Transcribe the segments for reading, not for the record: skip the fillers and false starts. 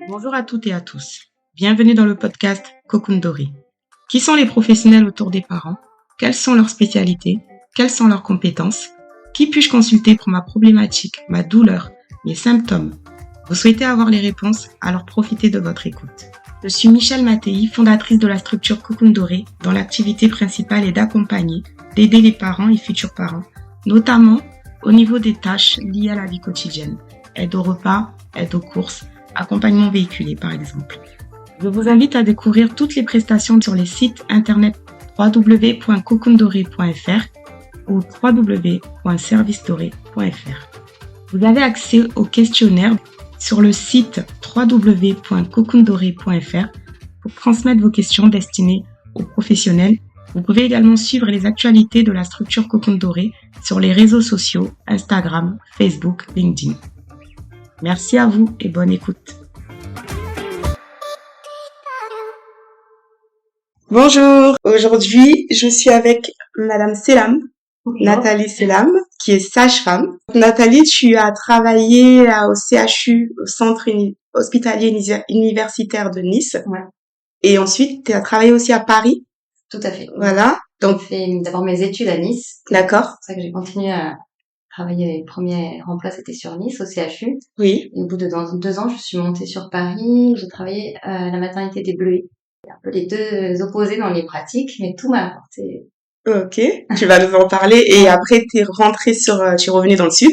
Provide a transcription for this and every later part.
Bonjour à toutes et à tous. Bienvenue dans le podcast Cocoon Doré. Qui sont les professionnels autour des parents? Quelles sont leurs spécialités? Quelles sont leurs compétences? Qui puis-je consulter pour ma problématique, ma douleur, mes symptômes? Vous souhaitez avoir les réponses? Alors profitez de votre écoute. Je suis Michèle Mattei, fondatrice de la structure Cocoon Doré, dont l'activité principale est d'accompagner, d'aider les parents et futurs parents, notamment au niveau des tâches liées à la vie quotidienne. Aide au repas, aide aux courses, accompagnement véhiculé par exemple. Je vous invite à découvrir toutes les prestations sur les sites internet www.cocoondoré.fr ou www.servicedoré.fr. Vous avez accès au questionnaire sur le site www.cocoondoré.fr pour transmettre vos questions destinées aux professionnels. Vous pouvez également suivre les actualités de la structure Cocoon Doré sur les réseaux sociaux, Instagram, Facebook, LinkedIn. Merci à vous et bonne écoute. Bonjour, aujourd'hui je suis avec Madame Selam, Nathalie Selam, qui est sage-femme. Nathalie, tu as travaillé au CHU, au Centre Hospitalier Universitaire de Nice. Ouais. Et ensuite, tu as travaillé aussi à Paris. Tout à fait. Voilà. Donc, j'ai fait d'abord mes études à Nice. D'accord. C'est pour ça que j'ai continué à travailler. Les premiers emplois, c'était sur Nice, au CHU. Oui. Et au bout de 2 ans, je suis montée sur Paris. J'ai travaillé à la maternité des Bleuets. Un peu les deux opposés dans les pratiques, mais tout m'a apporté. Ok, tu vas nous en parler. Et après, tu es rentrée tu es revenue dans le sud.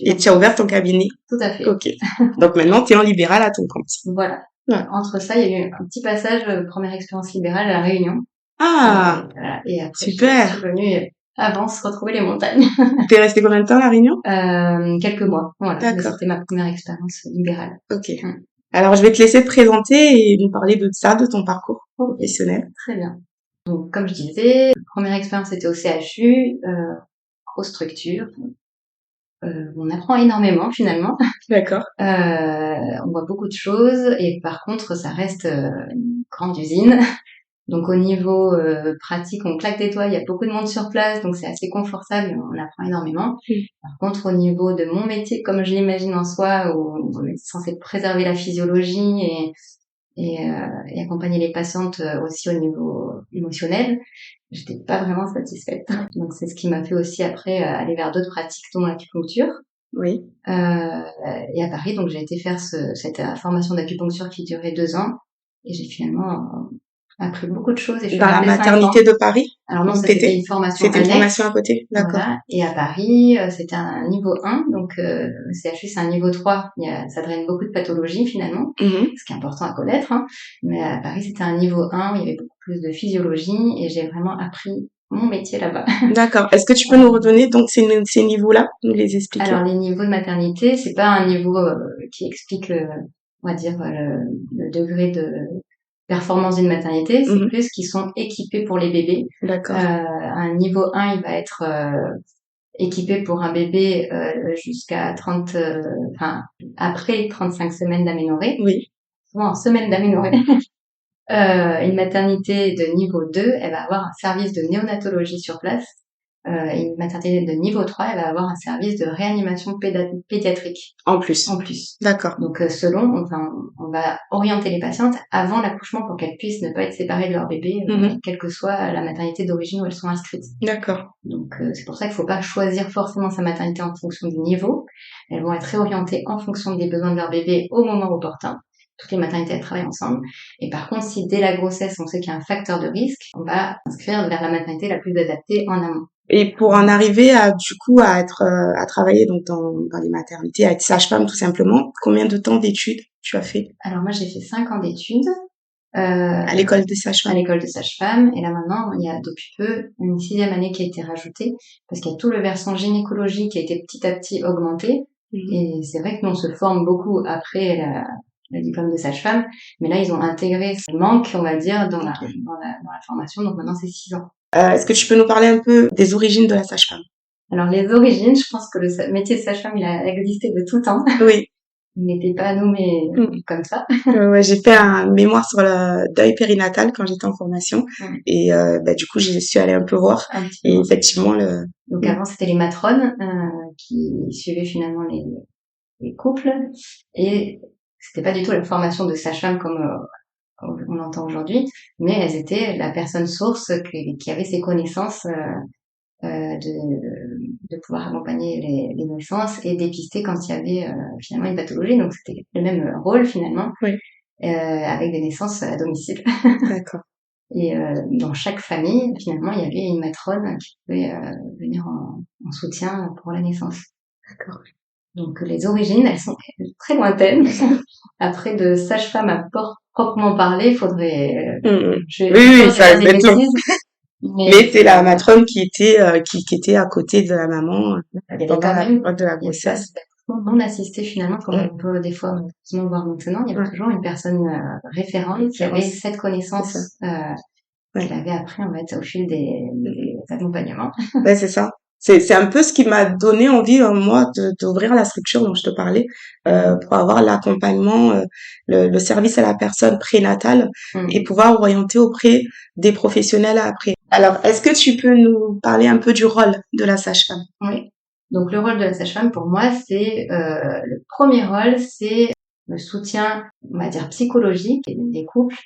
Et tu as ouvert ton cabinet. Tout à fait. Ok. Donc maintenant, tu es en libéral à ton compte. Voilà. Ouais. Entre ça, il y a eu un petit passage, première expérience libérale à La Réunion. Ah, voilà. Et après, super. Je suis venue avance retrouver les montagnes. T'es restée combien de temps à La Réunion? Quelques mois. Voilà. D'accord. Mais c'était ma première expérience libérale. Ok. Alors, je vais te laisser te présenter et nous parler de ça, de ton parcours professionnel. Très bien. Donc, comme je disais, première expérience c'était au CHU, grosse structure. On apprend énormément finalement. D'accord. On voit beaucoup de choses et par contre, ça reste une grande usine. Donc, au niveau pratique, on claque des doigts, il y a beaucoup de monde sur place, donc c'est assez confortable et on apprend énormément. Par contre, au niveau de mon métier, comme je l'imagine en soi, où on est censé préserver la physiologie et accompagner les patientes aussi au niveau émotionnel, j'étais pas vraiment satisfaite. Donc c'est ce qui m'a fait aussi après aller vers d'autres pratiques dont l'acupuncture. Oui. Et à Paris, donc j'ai été faire cette formation d'acupuncture qui durait 2 ans et j'ai finalement appris beaucoup de choses. Et je suis dans la maternité de Paris? Alors non, c'était une formation annexe. C'était une formation à côté, d'accord. Voilà. Et à Paris, c'était un niveau 1, donc le CHU c'est un niveau 3. Ça draine beaucoup de pathologies finalement, ce qui est important à connaître. Hein. Mais à Paris, c'était un niveau 1 où il y avait beaucoup plus de physiologie et j'ai vraiment appris mon métier là-bas. D'accord. Est-ce que tu peux nous redonner donc ces niveaux-là, nous les expliquer? Alors les niveaux de maternité, c'est pas un niveau qui explique, on va dire, le degré de performance d'une maternité, c'est plus qu'ils sont équipés pour les bébés. D'accord. Un niveau 1, il va être équipé pour un bébé jusqu'à 30, après 35 semaines d'aménorrhée. Oui. Souvent en semaine d'aménorrhée. Une maternité de niveau 2, elle va avoir un service de néonatologie sur place. Une maternité de niveau 3, elle va avoir un service de réanimation pédiatrique. En plus. D'accord. Donc selon, on va orienter les patientes avant l'accouchement pour qu'elles puissent ne pas être séparées de leur bébé, quelle que soit la maternité d'origine où elles sont inscrites. D'accord. Donc c'est pour ça qu'il faut pas choisir forcément sa maternité en fonction du niveau. Elles vont être réorientées en fonction des besoins de leur bébé au moment opportun. Toutes les maternités, elles travaillent ensemble. Et par contre, si dès la grossesse, on sait qu'il y a un facteur de risque, on va s'inscrire vers la maternité la plus adaptée en amont. Et pour en arriver à travailler donc dans les maternités, à être sage-femme tout simplement, combien de temps d'études tu as fait? Alors moi, j'ai fait 5 ans d'études. À l'école de sage-femme. À l'école de sage-femme. Et là maintenant, il y a depuis peu une 6e année qui a été rajoutée parce qu'il y a tout le versant gynécologie qui a été petit à petit augmenté. Et c'est vrai que nous, on se forme beaucoup après le diplôme de sage-femme, mais là, ils ont intégré ce manque, on va dire, dans la formation. Donc maintenant, c'est 6 ans. Est-ce que tu peux nous parler un peu des origines de la sage-femme? Alors les origines, je pense que le métier de sage-femme, il a existé de tout temps. Oui. n'était pas nommé comme ça. Ouais, j'ai fait un mémoire sur le deuil périnatal quand j'étais en formation. Et du coup, j'y suis allée un peu voir. Et effectivement, donc avant, c'était les matrones qui suivaient finalement les couples. Et c'était pas du tout la formation de sage-femme comme on entend aujourd'hui, mais elles étaient la personne source qui avait ces connaissances de pouvoir accompagner les naissances et dépister quand il y avait finalement une pathologie. Donc c'était le même rôle finalement, avec des naissances à domicile. D'accord. Et dans chaque famille, finalement, il y avait une matrone qui pouvait venir en soutien pour la naissance. D'accord. Donc les origines, elles sont très lointaines. Après, de sage-femme à proprement parler, il faudrait... Oui, ça va être long. Mais c'est la matrone qui était à côté de la maman pendant la période de la grossesse. Non assisté finalement, comme on peut des fois voir maintenant, il y avait toujours une personne référente qui avait cette connaissance qu'elle avait appris en fait au fil des accompagnements. Ouais, c'est ça. C'est un peu ce qui m'a donné envie, moi, d'ouvrir la structure dont je te parlais, pour avoir l'accompagnement, le service à la personne prénatale et pouvoir orienter auprès des professionnels après. Alors, est-ce que tu peux nous parler un peu du rôle de la sage-femme? Oui. Donc, le rôle de la sage-femme, pour moi, c'est le premier rôle, c'est le soutien, on va dire, psychologique des couples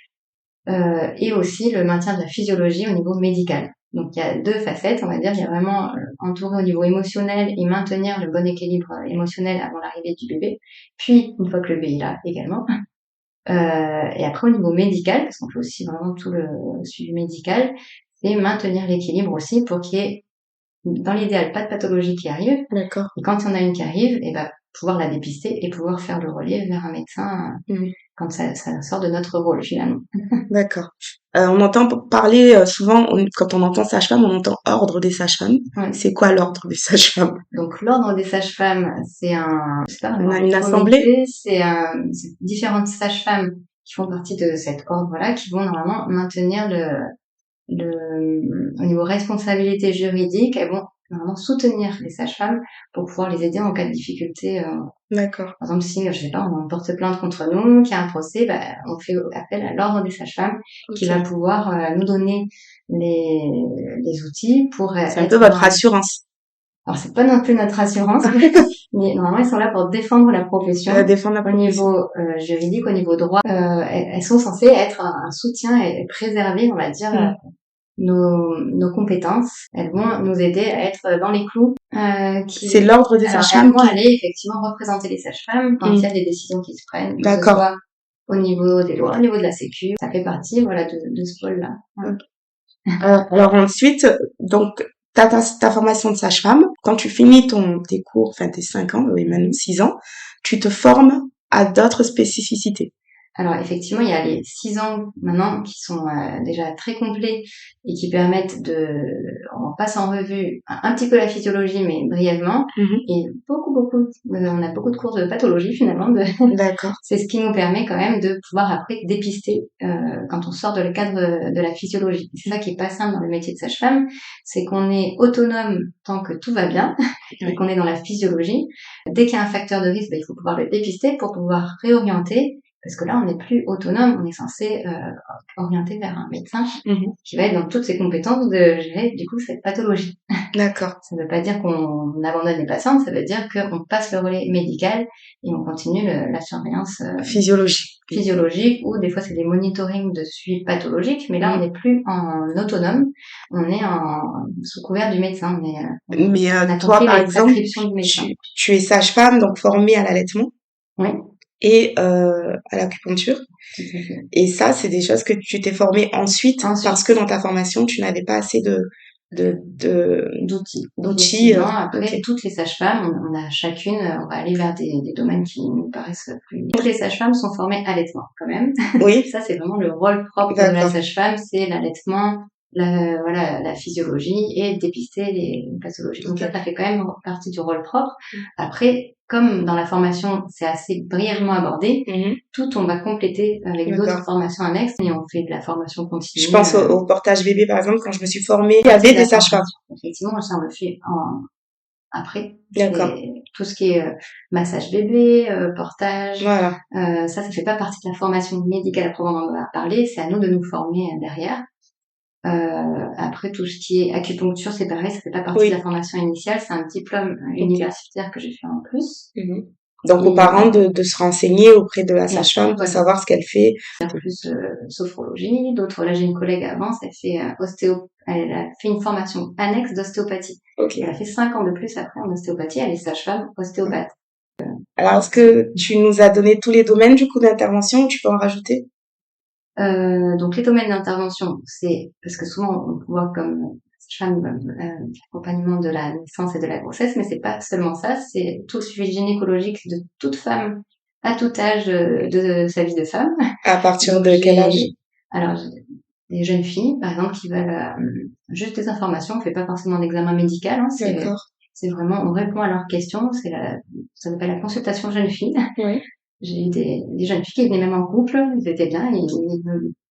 et aussi le maintien de la physiologie au niveau médical. Donc, il y a deux facettes, on va dire. Il y a vraiment entourer au niveau émotionnel et maintenir le bon équilibre émotionnel avant l'arrivée du bébé. Puis, une fois que le bébé est là, également. Et après, au niveau médical, parce qu'on fait aussi vraiment tout le suivi médical, c'est maintenir l'équilibre aussi pour qu'il y ait, dans l'idéal, pas de pathologie qui arrive. D'accord. Et quand il y en a une qui arrive, et ben, pouvoir la dépister et pouvoir faire le relais vers un médecin quand ça sort de notre rôle, finalement. D'accord. On entend parler souvent, quand on entend sage-femme, on entend ordre des sages-femmes. Oui. C'est quoi l'ordre des sages-femmes? Donc, l'ordre des sages-femmes, c'est une assemblée. C'est différentes sages-femmes qui font partie de cet ordre-là, qui vont normalement maintenir au niveau responsabilité juridique, elles vont normalement soutenir les sages-femmes pour pouvoir les aider en cas de difficulté. D'accord. Par exemple, si, je sais pas, on porte plainte contre nous, qu'il y a un procès, on fait appel à l'ordre des sages-femmes qui va pouvoir nous donner les outils pour... C'est un peu votre assurance. Alors, c'est pas non plus notre assurance, mais normalement, ils sont là pour défendre la profession. Au niveau juridique, au niveau droit. Elles sont censées être un soutien et préserver, on va dire, nos compétences. Elles vont nous aider à être dans les clous. C'est l'ordre des sages-femmes. Elles vont aller effectivement représenter les sages-femmes quand il y a des décisions qui se prennent, que ce soit au niveau des lois, au niveau de la sécu. Ça fait partie, voilà, de ce pôle-là. Alors ensuite, donc, ta formation de sage-femme, quand tu finis tes cours, enfin tes 5 ans, oui, même 6 ans, tu te formes à d'autres spécificités. Alors effectivement, il y a les 6 ans maintenant qui sont déjà très complets et qui permettent on passe en revue un petit peu la physiologie, mais brièvement, et on a beaucoup de cours de pathologie finalement. D'accord. C'est ce qui nous permet quand même de pouvoir après dépister quand on sort le cadre de la physiologie. C'est ça qui est pas simple dans le métier de sage-femme, c'est qu'on est autonome tant que tout va bien et qu'on est dans la physiologie. Dès qu'il y a un facteur de risque, il faut pouvoir le dépister pour pouvoir réorienter. Parce que là, on n'est plus autonome, on est censé orienter vers un médecin qui va être dans toutes ses compétences de gérer du coup cette pathologie. D'accord. Ça ne veut pas dire qu'on abandonne les patientes, ça veut dire qu'on passe le relais médical et on continue la surveillance physiologique ou des fois c'est des monitorings de suivi pathologique, mais là on n'est plus en autonome, on est sous couvert du médecin. Mais toi par exemple, tu es sage-femme donc formée à l'allaitement. Oui. Et à l'acupuncture. Et ça, c'est des choses que tu t'es formée ensuite parce que dans ta formation, tu n'avais pas assez d'outils. Après, toutes les sages-femmes, on a chacune, on va aller vers des domaines qui nous paraissent plus... Toutes les sages-femmes sont formées à l'allaitement, quand même. Oui. Ça, c'est vraiment le rôle propre de la sage-femme, c'est l'allaitement, la physiologie et dépister les pathologies. Donc ça fait quand même partie du rôle propre. Après, comme dans la formation, c'est assez brièvement abordé, on va compléter avec d'autres formations annexes et on fait de la formation continue. Je pense au portage bébé, par exemple, quand je me suis formée, il y avait des sages-femmes. Effectivement, ça on le fait après. D'accord. tout ce qui est massage bébé, portage, Voilà. ça fait pas partie de la formation médicale à proprement parler. C'est à nous de nous former derrière. Après, tout ce qui est acupuncture, c'est pareil, ça fait pas partie de la formation initiale. C'est un diplôme universitaire que j'ai fait en plus. Donc, aux parents de se renseigner auprès de la sage-femme pour savoir ce qu'elle fait. Plus sophrologie, d'autres. Là, j'ai une collègue avant, elle a fait une formation annexe d'ostéopathie. Elle a fait 5 ans de plus après en ostéopathie. Elle est sage-femme ostéopathe. Alors, est-ce que tu nous as donné tous les domaines du coup d'intervention ou tu peux en rajouter? Donc, les domaines d'intervention, c'est parce que souvent on voit comme sage-femme l'accompagnement de la naissance et de la grossesse, mais c'est pas seulement ça, c'est tout le suivi gynécologique de toute femme à tout âge de sa vie de femme. À partir de quel âge? Alors, des jeunes filles, par exemple, qui veulent juste des informations, on fait pas forcément d'examen médical, hein, c'est vraiment, on répond à leurs questions, ça s'appelle la consultation jeune fille. Oui. J'ai eu des jeunes filles qui venaient même en couple, ils étaient bien,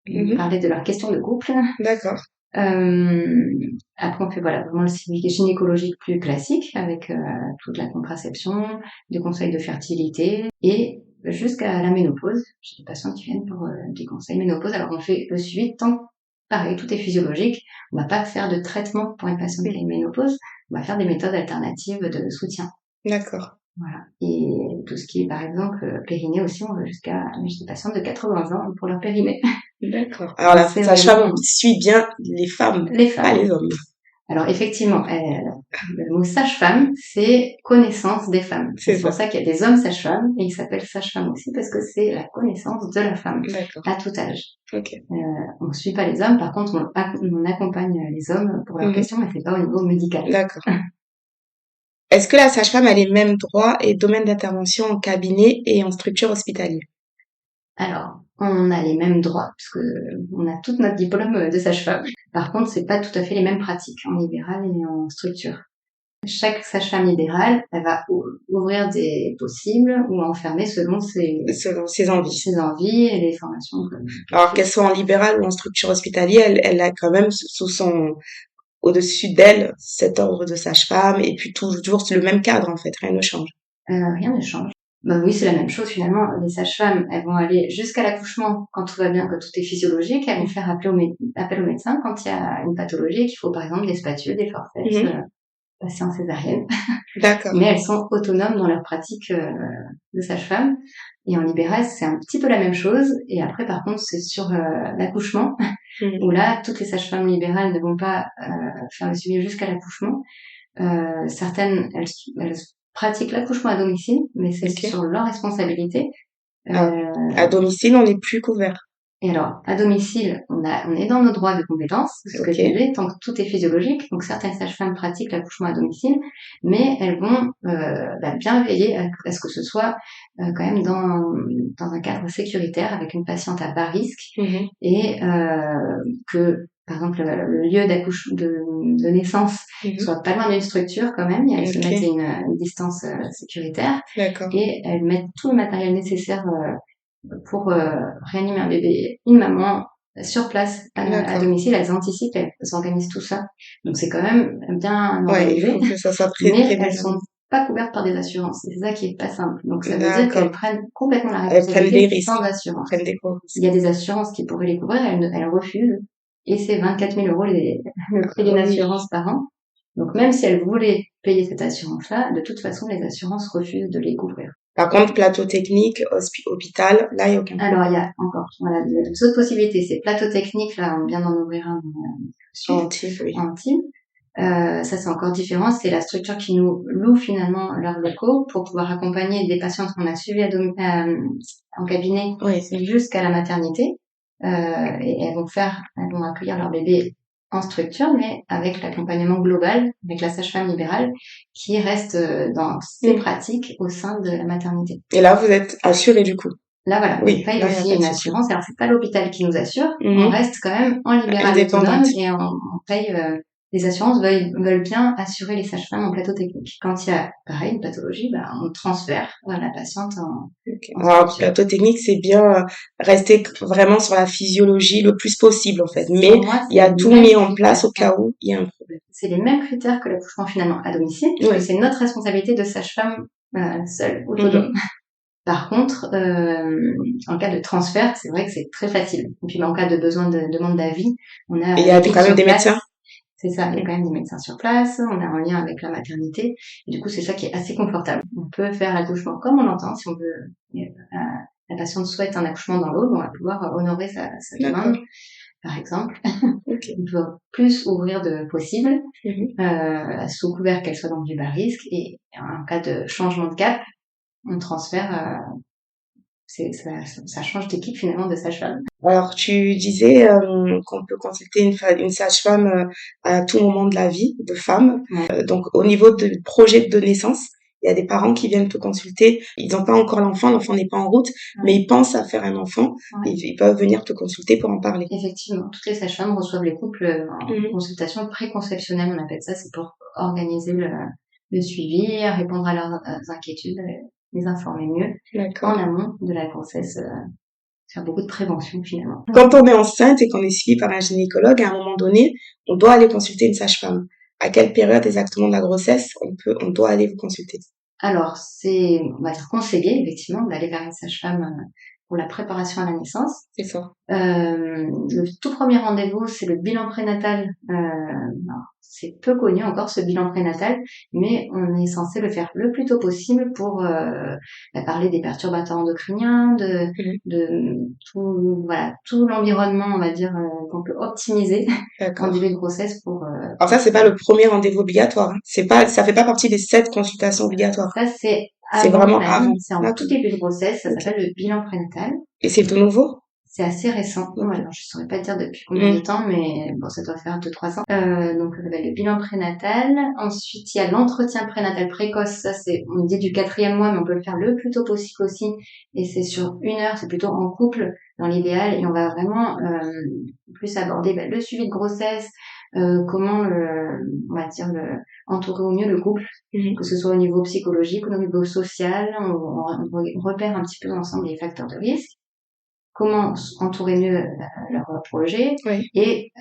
ils parlaient de leurs questions de couple. D'accord. Après, on fait vraiment le suivi gynécologique plus classique avec toute la contraception, des conseils de fertilité et jusqu'à la ménopause. J'ai des patients qui viennent pour des conseils ménopause. Alors, on fait le suivi pareil, tout est physiologique. On va pas faire de traitement pour une patiente qui a une ménopause. On va faire des méthodes alternatives de soutien. D'accord. Voilà. Et tout ce qui est, par exemple, périnée aussi, on va j'ai des patients de 80 ans pour leur périnée. D'accord. Alors, la sage-femme suit bien les femmes, pas les hommes. Alors, effectivement, le mot sage-femme, c'est connaissance des femmes. C'est pour ça qu'il y a des hommes sages-femmes, et ils s'appellent sage-femme aussi, parce que c'est la connaissance de la femme. À tout âge. On suit pas les hommes, par contre, on accompagne les hommes pour leurs questions, mais c'est pas au niveau médical. D'accord. Est-ce que la sage-femme a les mêmes droits et domaines d'intervention en cabinet et en structure hospitalière? Alors, on a les mêmes droits, parce que on a tout notre diplôme de sage-femme. Par contre, c'est pas tout à fait les mêmes pratiques en libéral et en structure. Chaque sage-femme libérale, elle va ouvrir des possibles ou enfermer selon ses envies et les formations. Alors, qu'elle soit en libéral ou en structure hospitalière, elle a quand même au-dessus d'elle cet ordre de sage-femme et puis toujours le même cadre en fait, rien ne change. Rien ne change. Bah oui, c'est la même chose finalement. Les sages-femmes, elles vont aller jusqu'à l'accouchement quand tout va bien, quand tout est physiologique. Elles vont faire appel au médecin quand il y a une pathologie et qu'il faut par exemple des spatules, des forceps, passer en césarienne. D'accord. Mais elles sont autonomes dans leur pratique de sage-femme. Et en libéral, c'est un petit peu la même chose. Et après, par contre, c'est sur l'accouchement, où là, toutes les sages-femmes libérales ne vont pas faire le suivi jusqu'à l'accouchement. Certaines, elles pratiquent l'accouchement à domicile, mais c'est sur leur responsabilité. À domicile, on n'est plus couvert. Et alors, à domicile, on est dans nos droits de compétence, ce que je disais, tant que tout est physiologique. Donc, certaines sages-femmes pratiquent l'accouchement à domicile, mais elles vont bien veiller à ce que ce soit quand même dans un cadre sécuritaire avec une patiente à bas risque et que, par exemple, le lieu de naissance soit pas loin d'une structure quand même. Elles se mettent une distance sécuritaire. D'accord. Et elles mettent tout le matériel nécessaire pour réanimer un bébé, une maman sur place à domicile. Elles anticipent, elles organisent tout ça. Donc c'est quand même bien organisé. Il faut que ça soit très, mais très elles sont pas couvertes par des assurances. C'est ça qui est pas simple. Donc ça veut dire qu'elles prennent complètement la responsabilité sans assurance. Il y a des assurances qui pourraient les couvrir, elles refusent. Et c'est 24 000 € le prix d'une assurance par an. Donc même si elles voulaient payer cette assurance-là, de toute façon les assurances refusent de les couvrir. Par contre, plateau technique, hôpital, là, il n'y a aucun problème. Alors, il y a encore, les autres possibilités. C'est plateau technique, là, on vient d'en ouvrir un en type, oui. En type. Ça, c'est encore différent. C'est la structure qui nous loue finalement leurs locaux pour pouvoir accompagner des patientes qu'on a suivies en cabinet jusqu'à la maternité. Et elles vont accueillir leur bébé en structure, mais avec l'accompagnement global, avec la sage-femme libérale, qui reste dans ses pratiques au sein de la maternité. Et là, vous êtes assuré du coup? Là, voilà, on paye aussi une assurance. Alors, c'est pas l'hôpital qui nous assure, on reste quand même en libéral autonome et on paye... les assurances veulent bien assurer les sages-femmes en plateau technique. Quand il y a, pareil, une pathologie, on transfère la patiente en alors, plateau technique, c'est bien rester vraiment sur la physiologie le plus possible, en fait. Mais il y a tout mis en place au cas où il y a un problème. C'est les mêmes critères que l'accouchement finalement à domicile, puisque c'est notre responsabilité de sage-femme seul, autonome. Par contre, en cas de transfert, c'est vrai que c'est très facile. Et puis, en cas de besoin de demande d'avis, on a Et il y a quand même des médecins. C'est ça, il y a quand même des médecins sur place, on a un lien avec la maternité, et du coup, c'est ça qui est assez confortable. On peut faire l'accouchement comme on l'entend, si on veut, la patiente souhaite un accouchement dans l'eau, on va pouvoir honorer sa demande, par exemple. Okay. On peut plus ouvrir de possible, Mhm. sous couvert qu'elle soit dans du bas risque, et en cas de changement de cap, on transfère, ça change d'équipe finalement de sage-femme. Alors, tu disais qu'on peut consulter une sage-femme à tout moment de la vie de femme. Ouais. Donc, au niveau du projet de naissance, il y a des parents qui viennent te consulter. Ils n'ont pas encore l'enfant n'est pas en route, mais ils pensent à faire un enfant. Ils peuvent venir te consulter pour en parler. Effectivement, toutes les sages-femmes reçoivent les couples en consultation préconceptionnelle, on appelle ça, c'est pour organiser le suivi, répondre à leurs inquiétudes, les informer mieux en amont de la grossesse, faire beaucoup de prévention finalement. Quand on est enceinte et qu'on est suivi par un gynécologue, à un moment donné, on doit aller consulter une sage-femme. À quelle période exactement de la grossesse on doit aller vous consulter? Alors, on va dire conseillé, effectivement, d'aller vers une sage-femme pour la préparation à la naissance. C'est ça. Le tout premier rendez-vous, c'est le bilan prénatal. C'est peu connu encore ce bilan prénatal, mais on est censé le faire le plus tôt possible pour parler des perturbateurs endocriniens, de tout l'environnement, on va dire, qu'on peut optimiser en début de grossesse pour. Alors ça, c'est pas le premier rendez-vous obligatoire. Ça fait pas partie des 7 consultations obligatoires. Ça, c'est vraiment avant. C'est en tout début de grossesse. Ça s'appelle le bilan prénatal. Et c'est tout nouveau? C'est assez récent. Alors, je saurais pas dire depuis combien de temps, mais bon, ça doit faire 2-3 ans. Donc, le bilan prénatal. Ensuite, il y a l'entretien prénatal précoce. Ça, on dit du 4e mois, mais on peut le faire le plus tôt possible aussi. Et c'est sur 1 heure. C'est plutôt en couple, dans l'idéal. Et on va vraiment plus aborder le suivi de grossesse, comment on va dire entourer au mieux le couple, que ce soit au niveau psychologique ou au niveau social. On repère un petit peu ensemble les facteurs de risque. Comment entourer mieux leur projet et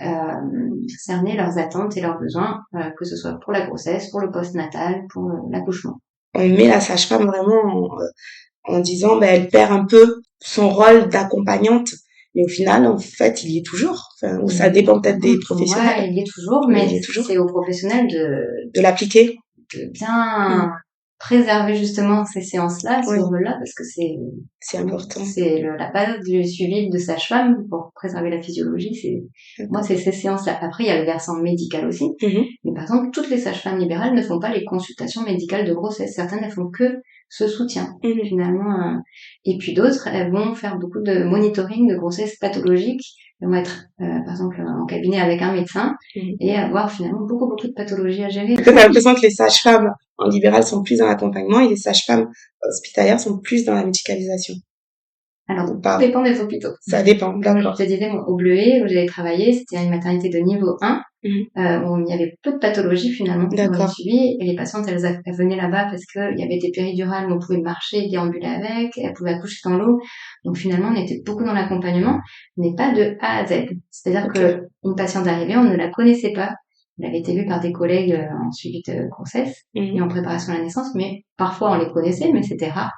cerner leurs attentes et leurs besoins, que ce soit pour la grossesse, pour le postnatal, pour l'accouchement. On met la sage-femme vraiment en disant elle perd un peu son rôle d'accompagnante, mais au final, en fait, il y est toujours. Enfin, ou ça dépend peut-être des professionnels. Ouais, il y est toujours, mais c'est aux professionnels de l'appliquer, de bien préserver justement ces séances-là, ce rôle-là, parce que c'est important. C'est la base du suivi de sage-femme pour préserver la physiologie. C'est ces séances-là. Après, il y a le versant médical aussi. Mais par exemple, toutes les sages-femmes libérales ne font pas les consultations médicales de grossesse. Certaines ne font que ce soutien, finalement. Et puis d'autres, elles vont faire beaucoup de monitoring de grossesse pathologique. Elles vont être, par exemple, en cabinet avec un médecin et avoir finalement beaucoup de pathologies à gérer. J'ai l'impression que les sages-femmes en libéral sont plus dans l'accompagnement et les sages-femmes hospitalières sont plus dans la médicalisation. Alors, tout dépend des hôpitaux. Ça dépend, d'accord. Je te disais, au Bleuet, où j'avais travaillé, c'était une maternité de niveau 1, où il y avait peu de pathologies finalement dans le suivi, et les patientes, elles venaient là-bas parce qu'il y avait des péridurales où on pouvait marcher, déambuler avec, elles pouvaient accoucher dans l'eau. Donc finalement, on était beaucoup dans l'accompagnement, mais pas de A à Z. C'est-à-dire que une patiente arrivée, on ne la connaissait pas. Elle avait été vue par des collègues en suivi de grossesse et en préparation à la naissance, mais parfois on les connaissait, mais c'était rare.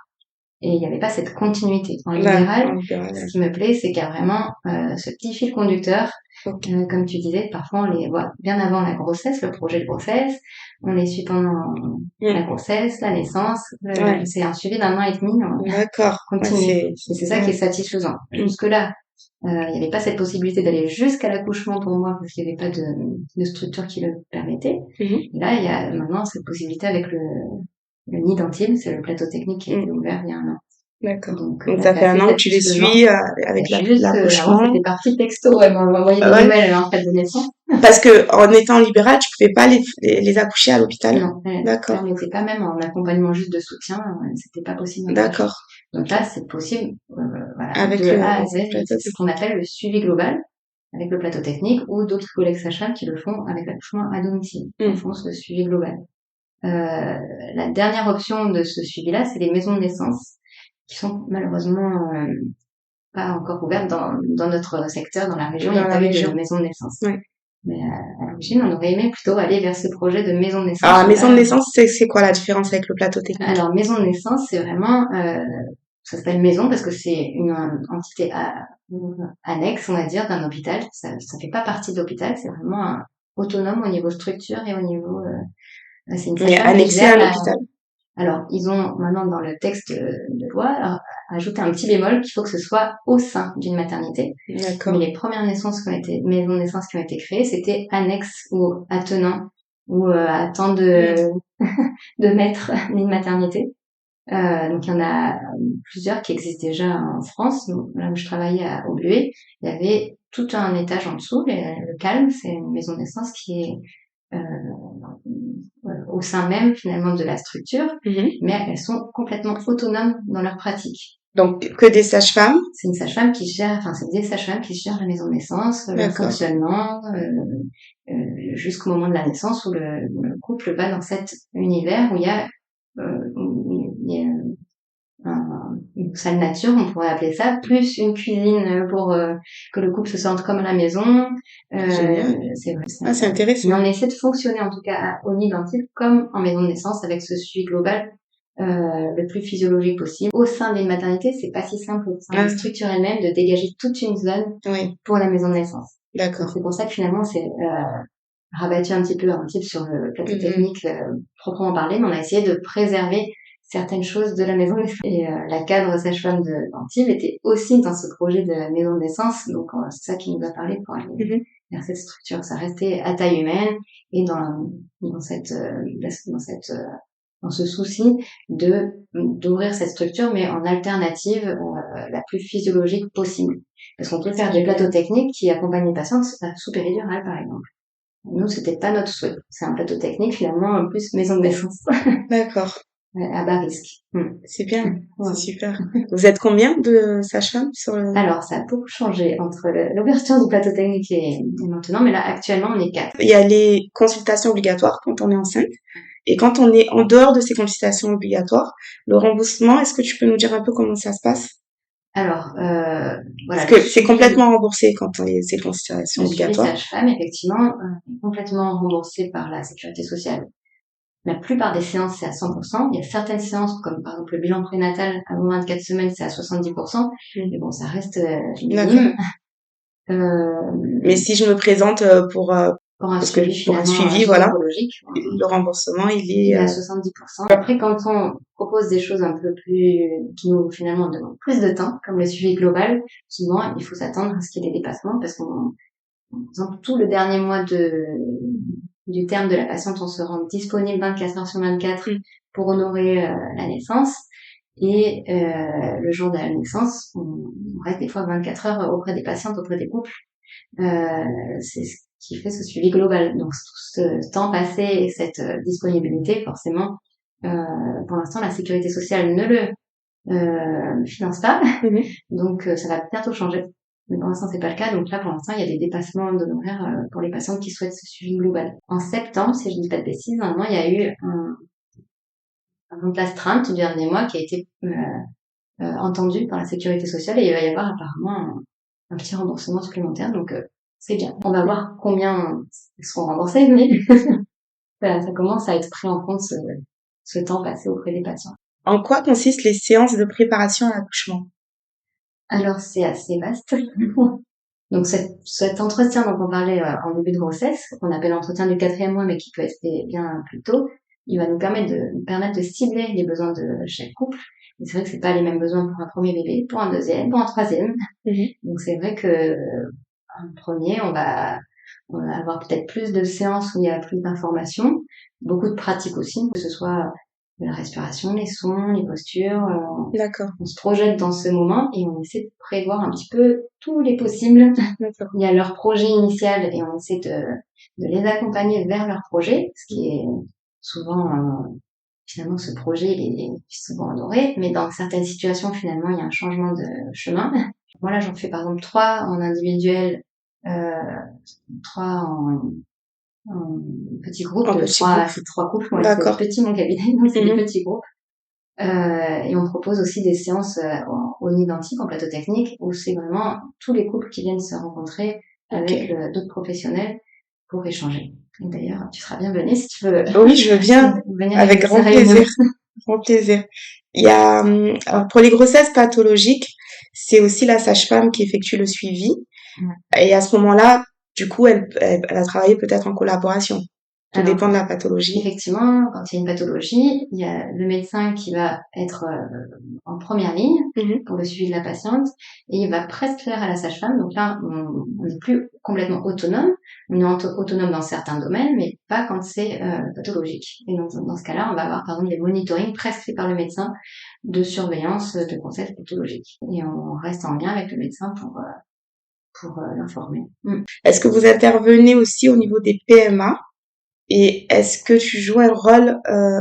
Et il n'y avait pas cette continuité. En libéral, ce qui me plaît, c'est qu'il y a vraiment ce petit fil conducteur. Comme tu disais, parfois on les voit bien avant la grossesse, le projet de grossesse. On les suit pendant la grossesse, la naissance. C'est un suivi d'1 an et demi. Continu. Et c'est ça qui est satisfaisant. Jusque-là, il n'y avait pas cette possibilité d'aller jusqu'à l'accouchement pour moi parce qu'il n'y avait pas de structure qui le permettait. Et là, il y a maintenant cette possibilité avec le nid d'Antibes, c'est le plateau technique qui a été ouvert il y a 1 an. D'accord. Donc ça fait 1 an que tu les suis avec l'accouchement. C'était parti texto, elle m'a envoyé des nouvelles en fait de naissance. Parce que en étant libérale, tu pouvais pas les accoucher à l'hôpital. Non, d'accord. Elle n'était pas même en accompagnement juste de soutien, c'était pas possible. D'accord. Donc là, c'est possible, avec de A à Z, c'est ce qu'on appelle le suivi global avec le plateau technique ou d'autres collègues sages-femmes qui le font avec l'accouchement à domicile. Ils font ce suivi global. La dernière option de ce suivi-là, c'est les maisons de naissance qui sont malheureusement pas encore ouvertes dans notre secteur, dans la région. Il n'y a pas eu de maison de naissance. Mais à l'origine, on aurait aimé plutôt aller vers ce projet de maison de naissance. Alors, maison de naissance, c'est quoi la différence avec le plateau technique? Alors, maison de naissance, c'est vraiment, ça s'appelle maison parce que c'est une entité annexe, on va dire, d'un hôpital. Ça fait pas partie de l'hôpital, c'est vraiment autonome au niveau structure et au niveau, c'est une Mais sage-femme qui annexé gère à l'hôpital. alors, ils ont maintenant dans le texte de loi ajouté un petit bémol qu'il faut que ce soit au sein d'une maternité. D'accord. Mais les premières naissances maisons de naissance qui ont été créées, c'était annexe ou attenant ou à tant de mètres d'une maternité. Donc il y en a plusieurs qui existent déjà en France. Donc, là où je travaillais à Aubuée, il y avait tout un étage en dessous, le Calme, c'est une maison de naissance qui est au sein même finalement de la structure, mais elles sont complètement autonomes dans leur pratique. Donc que des sages-femmes? C'est une sage-femme qui gère, enfin c'est des sages-femmes qui gèrent la maison de naissance, le fonctionnement, jusqu'au moment de la naissance où le couple va dans cet univers où il y a une salle nature, on pourrait appeler ça, plus une cuisine pour que le couple se sente comme à la maison. C'est vrai. C'est intéressant. Mais on essaie de fonctionner en tout cas au nid dentiste comme en maison de naissance avec ce suivi global le plus physiologique possible. Au sein d'une maternité, c'est pas si simple au sein de la structure elle-même de dégager toute une zone pour la maison de naissance. D'accord. Donc, c'est pour ça que finalement c'est rabattu un petit peu sur le plateau technique proprement parlé, mais on a essayé de préserver certaines choses de la maison de naissance. Et la cadre sage-femme d'Antibes était aussi dans ce projet de maison de naissance, donc c'est ça qui nous a parlé pour aller vers cette structure. Ça restait à taille humaine et dans ce souci d'ouvrir cette structure, mais en alternative la plus physiologique possible. Parce qu'on peut faire des plateaux techniques qui accompagnent les patients sous péridurale, par exemple. Nous, c'était pas notre souhait. C'est un plateau technique, finalement, en plus maison de naissance. D'accord. À bas risque. C'est bien, c'est super. Vous êtes combien de sages-femmes sur le... Alors, ça a beaucoup changé entre l'ouverture du plateau technique et maintenant, mais là, actuellement, on est 4. Il y a les consultations obligatoires quand on est enceinte. Et quand on est en dehors de ces consultations obligatoires, le remboursement, est-ce que tu peux nous dire un peu comment ça se passe? Alors, voilà. Parce que c'est complètement remboursé quand on a ces consultations obligatoires. Le sage-femme, effectivement, est complètement remboursé par la sécurité sociale. La plupart des séances, c'est à 100%. Il y a certaines séances, comme par exemple le bilan prénatal avant 24 semaines, c'est à 70%. Mais bon, ça reste minime. Mais si je me présente pour un suivi, voilà, le remboursement, il est à 70%. Après, quand on propose des choses un peu plus, qui nous finalement demandent plus de temps, comme le suivi global, souvent, il faut s'attendre à ce qu'il y ait des dépassements parce qu'on, par exemple, tout le dernier mois du terme de la patiente, on se rend disponible 24 heures sur 24 pour honorer la naissance. Et le jour de la naissance, on reste des fois 24 heures auprès des patientes, auprès des couples. C'est ce qui fait ce suivi global. Donc tout ce temps passé et cette disponibilité, forcément, pour l'instant, la sécurité sociale ne le finance pas. Donc ça va bientôt changer. Mais pour l'instant, c'est pas le cas. Donc là, pour l'instant, il y a des dépassements d'honoraires pour les patientes qui souhaitent ce suivi global. En septembre, si je dis pas de bêtises, normalement, il y a eu un astreinte du dernier mois qui a été entendu par la sécurité sociale et il va y avoir apparemment un petit remboursement supplémentaire. Donc c'est bien. On va voir combien ils seront remboursés, mais ça commence à être pris en compte ce temps passé auprès des patients. En quoi consistent les séances de préparation à l'accouchement? Alors, c'est assez vaste. Donc, cet entretien dont on parlait en début de grossesse, qu'on appelle l'entretien du 4e mois, mais qui peut être fait bien plus tôt, il va nous permettre de cibler les besoins de chaque couple. Et c'est vrai que c'est pas les mêmes besoins pour un premier bébé, pour un deuxième, pour un troisième. Donc, c'est vrai que un premier, on va avoir peut-être plus de séances où il y a plus d'informations, beaucoup de pratiques aussi, que ce soit la respiration, les sons, les postures. D'accord. On se projette dans ce moment et on essaie de prévoir un petit peu tous les possibles. D'accord. Il y a leur projet initial et on essaie de les accompagner vers leur projet, ce qui est souvent finalement ce projet il est souvent adoré, mais dans certaines situations finalement il y a un changement de chemin. Voilà, j'en fais par exemple 3 en individuel, 3 en petits groupes de 3 couples. Ouais, c'est petit mon cabinet, donc c'est des petits groupes. Et on propose aussi des séances au nid identique, en plateau technique, où c'est vraiment tous les couples qui viennent se rencontrer avec d'autres professionnels pour échanger. Et d'ailleurs, tu seras bienvenue si tu veux Oui, je veux bien, venir avec à grand ces réunions. plaisir. Grand plaisir. Il y a, alors pour les grossesses pathologiques, c'est aussi la sage-femme qui effectue le suivi. Ouais. Et à ce moment-là, du coup, elle a travaillé peut-être en collaboration. Tout Alors, dépend de la pathologie. effectivement, quand il y a une pathologie, il y a le médecin qui va être en première ligne Mhm. pour le suivi de la patiente et il va prescrire à la sage-femme. Donc là, on n'est plus complètement autonome. On est autonome dans certains domaines, mais pas quand c'est pathologique. Et donc, dans ce cas-là, on va avoir par exemple des monitorings prescrits par le médecin de surveillance de grossesse pathologique. Et on reste en lien avec le médecin pour l'informer. Est-ce que vous intervenez aussi au niveau des PMA? Et est-ce que tu joues un rôle,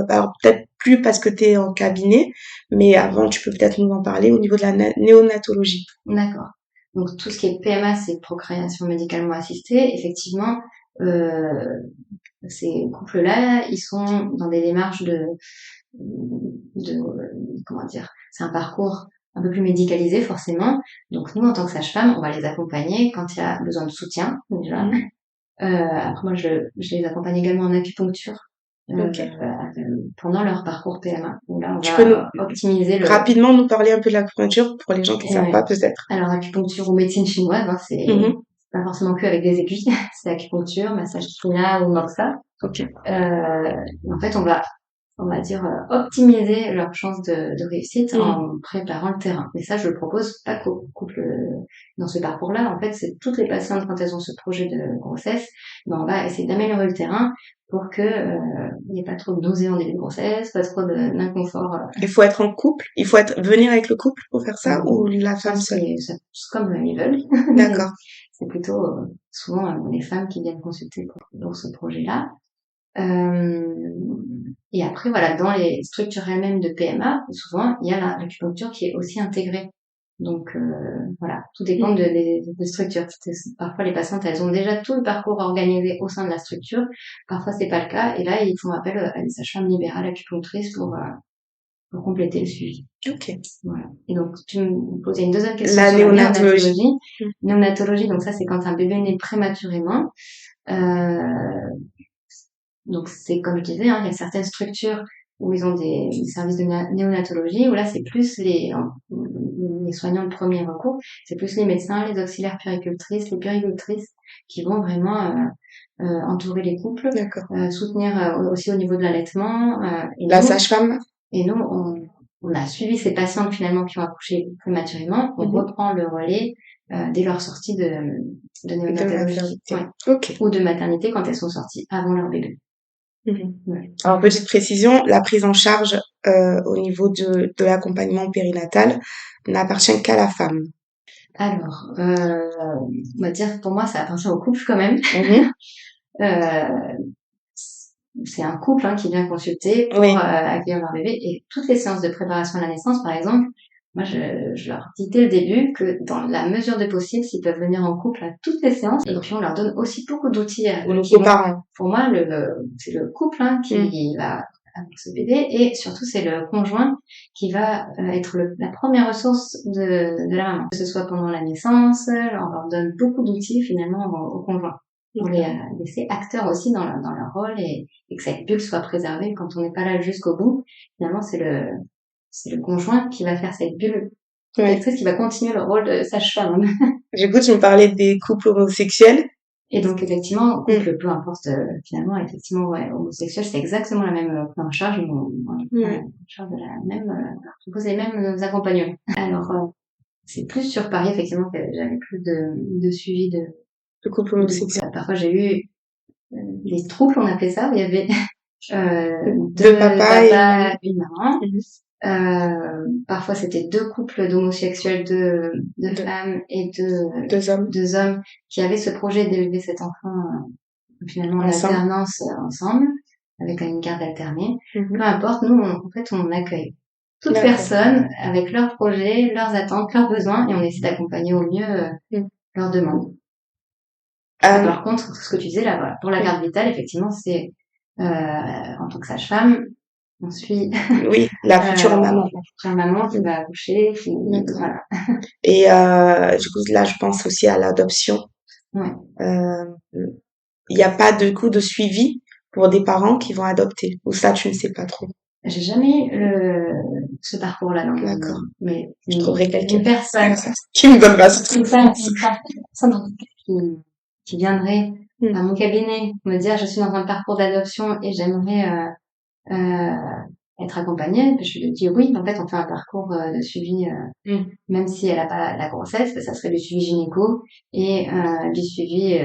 alors peut-être plus parce que tu es en cabinet, mais avant, tu peux peut-être nous en parler au niveau de la néonatologie. D'accord. Donc tout ce qui est PMA, c'est procréation médicalement assistée. Effectivement, ces couples-là, ils sont dans des démarches de comment dire, c'est un parcours un peu plus médicalisé forcément. Donc nous, en tant que sage-femme, on va les accompagner quand il y a besoin de soutien déjà. Après moi, je les accompagne également en acupuncture Ok. pendant leur parcours PMA. Donc là, on Tu peux va optimiser rapidement nous parler un peu de l'acupuncture pour les gens qui savent pas peut-être. Alors acupuncture ou médecine chinoise, hein, c'est pas forcément que avec des aiguilles, c'est acupuncture, massage Krina ou Moxa. Ok. En fait, on va dire optimiser leurs chances de réussite en préparant le terrain. Et ça, je le propose pas qu'aux couples dans ce parcours-là. En fait, c'est toutes les patientes quand elles ont ce projet de grossesse, ben on va essayer d'améliorer le terrain pour que il n'y ait pas trop de nausées en début de grossesse, pas trop d'inconfort. Il faut être en couple, il faut venir avec le couple pour faire ça ou la femme seule. C'est comme ils veulent. D'accord. C'est plutôt souvent les femmes qui viennent consulter pour ce projet-là. Et après, voilà, dans les structures elles-mêmes de PMA, souvent, il y a l'acupuncture qui est aussi intégrée. Donc, voilà, tout dépend des structures. Parfois, les patientes, elles ont déjà tout le parcours organisé au sein de la structure. Parfois, c'est pas le cas. Et là, ils font appel à des sages-femmes libérales acupunctrices pour compléter le suivi. Ok. Voilà. Et donc, tu me posais une deuxième question La sur néonatologie. la néonatologie. Néonatologie, donc ça, c'est quand un bébé naît prématurément. Donc, c'est comme je disais, hein, il y a certaines structures où ils ont des services de néonatologie, où là, c'est plus les soignants de premier recours, c'est plus les médecins, les auxiliaires puéricultrices, les puéricultrices qui vont vraiment entourer les couples, soutenir aussi au niveau de l'allaitement. La sage-femme. Et nous, on a suivi ces patientes finalement qui ont accouché prématurément. On reprend le relais dès leur sortie de néonatologie. Ouais. Okay. Ou de maternité quand elles sont sorties avant leur bébé. Ouais. Alors, petite précision, la prise en charge au niveau de l'accompagnement périnatal n'appartient qu'à la femme. Alors, on va dire pour moi, ça appartient au couple quand même. C'est un couple qui vient consulter pour accueillir leur bébé et toutes les séances de préparation à la naissance, par exemple, moi je leur dis dès le début que dans la mesure du possible, s'ils peuvent venir en couple à toutes les séances, et puis on leur donne aussi beaucoup d'outils aux parents. Pour moi, c'est le couple qui va avoir ce bébé et surtout c'est le conjoint qui va être la première ressource de la maman. Que ce soit pendant la naissance, on leur donne beaucoup d'outils finalement au conjoint. Pour les laisser acteurs aussi dans leur rôle et que cette bulle soit préservée quand on n'est pas là jusqu'au bout. Finalement, c'est le conjoint qui va faire cette bulle protectrice qui va continuer le rôle de sage-femme. Du coup, tu me parlais des couples homosexuels. Et donc, effectivement, couple, peu importe, finalement, effectivement, homosexuel, c'est exactement la même prise en charge, en charge de la même, propose les mêmes accompagnements. Alors, c'est plus sur Paris, effectivement, que j'avais plus de suivi de couple homosexuel. Parfois, j'ai eu des troubles, on appelait ça, où il y avait deux papas et une maman. Parfois, c'était deux couples d'homosexuels, deux femmes et deux hommes qui avaient ce projet d'élever cet enfant finalement en alternance ensemble, avec une garde alternée. Peu importe, nous, en fait, on accueille toute personne avec leurs projets, leurs attentes, leurs besoins, et on essaie d'accompagner au mieux leurs demandes. Par contre, ce que tu disais là, voilà, pour la garde vitale, effectivement, c'est en tant que sage-femme, on suit la future maman. La future maman qui va accoucher, voilà. Et du coup, là, je pense aussi à l'adoption. il n'y a pas de coup de suivi pour des parents qui vont adopter. Ou ça, tu ne sais pas trop. J'ai jamais eu ce parcours-là, non. D'accord. Mais Je trouverai quelqu'un une personne qui me donnera ce une truc. personne qui viendrait à mon cabinet me dire je suis dans un parcours d'adoption et j'aimerais être accompagnée, je lui dis oui, en fait on fait un parcours de suivi même si elle a pas la grossesse, ça serait du suivi gynéco et du suivi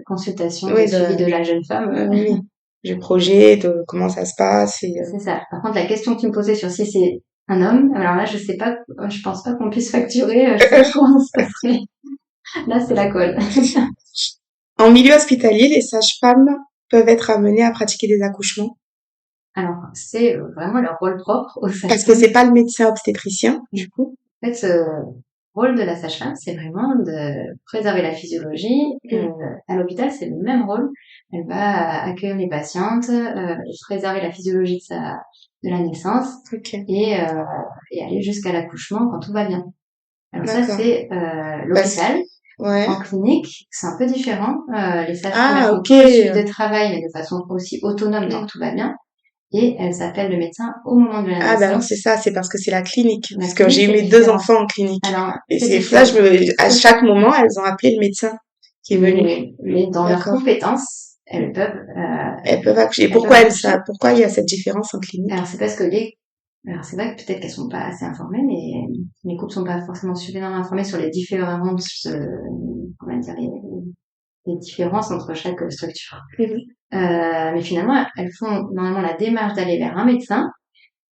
consultation, Oui, du suivi de la jeune femme. oui. Du projet, de comment ça se passe. Et, C'est ça. Par contre, la question que tu me posais sur si c'est un homme, alors là, je sais pas, je pense pas qu'on puisse facturer, je sais pas comment ça se passerait. Là, c'est la colle. En milieu hospitalier, les sages-femmes peuvent être amenées à pratiquer des accouchements Alors, c'est vraiment leur rôle propre aux parce que sages-femmes. c'est pas le médecin obstétricien, du coup. En fait, ce rôle de la sage-femme, c'est vraiment de préserver la physiologie. À l'hôpital, c'est le même rôle. Elle va accueillir les patientes, et préserver la physiologie de la naissance Ok. et aller jusqu'à l'accouchement quand tout va bien. Alors ça, D'accord. c'est l'hôpital. Ouais. En clinique, c'est un peu différent. Les sages-femmes, elles Ah, font ok. tout le suivi de travail, mais de façon aussi autonome tant que tout va bien. Et elles appellent le médecin au moment de la Ah, naissance. ben alors c'est ça, c'est parce que c'est la clinique. La Parce que clinique, j'ai eu c'est mes 2 différent. enfants en clinique. Alors, Et c'est c'est différent. là, à chaque moment, elles ont appelé le médecin qui est venu. Mais dans leurs D'accord. compétences, elles peuvent Elles peuvent accoucher. Et elles pourquoi peuvent accoucher. pourquoi il y a cette différence en clinique? Alors, c'est parce que alors c'est vrai que peut-être qu'elles sont pas assez informées, mais les couples sont pas forcément suffisamment informés sur les différentes, on va dire, les différences entre chaque structure. Mais finalement, elles font normalement la démarche d'aller vers un médecin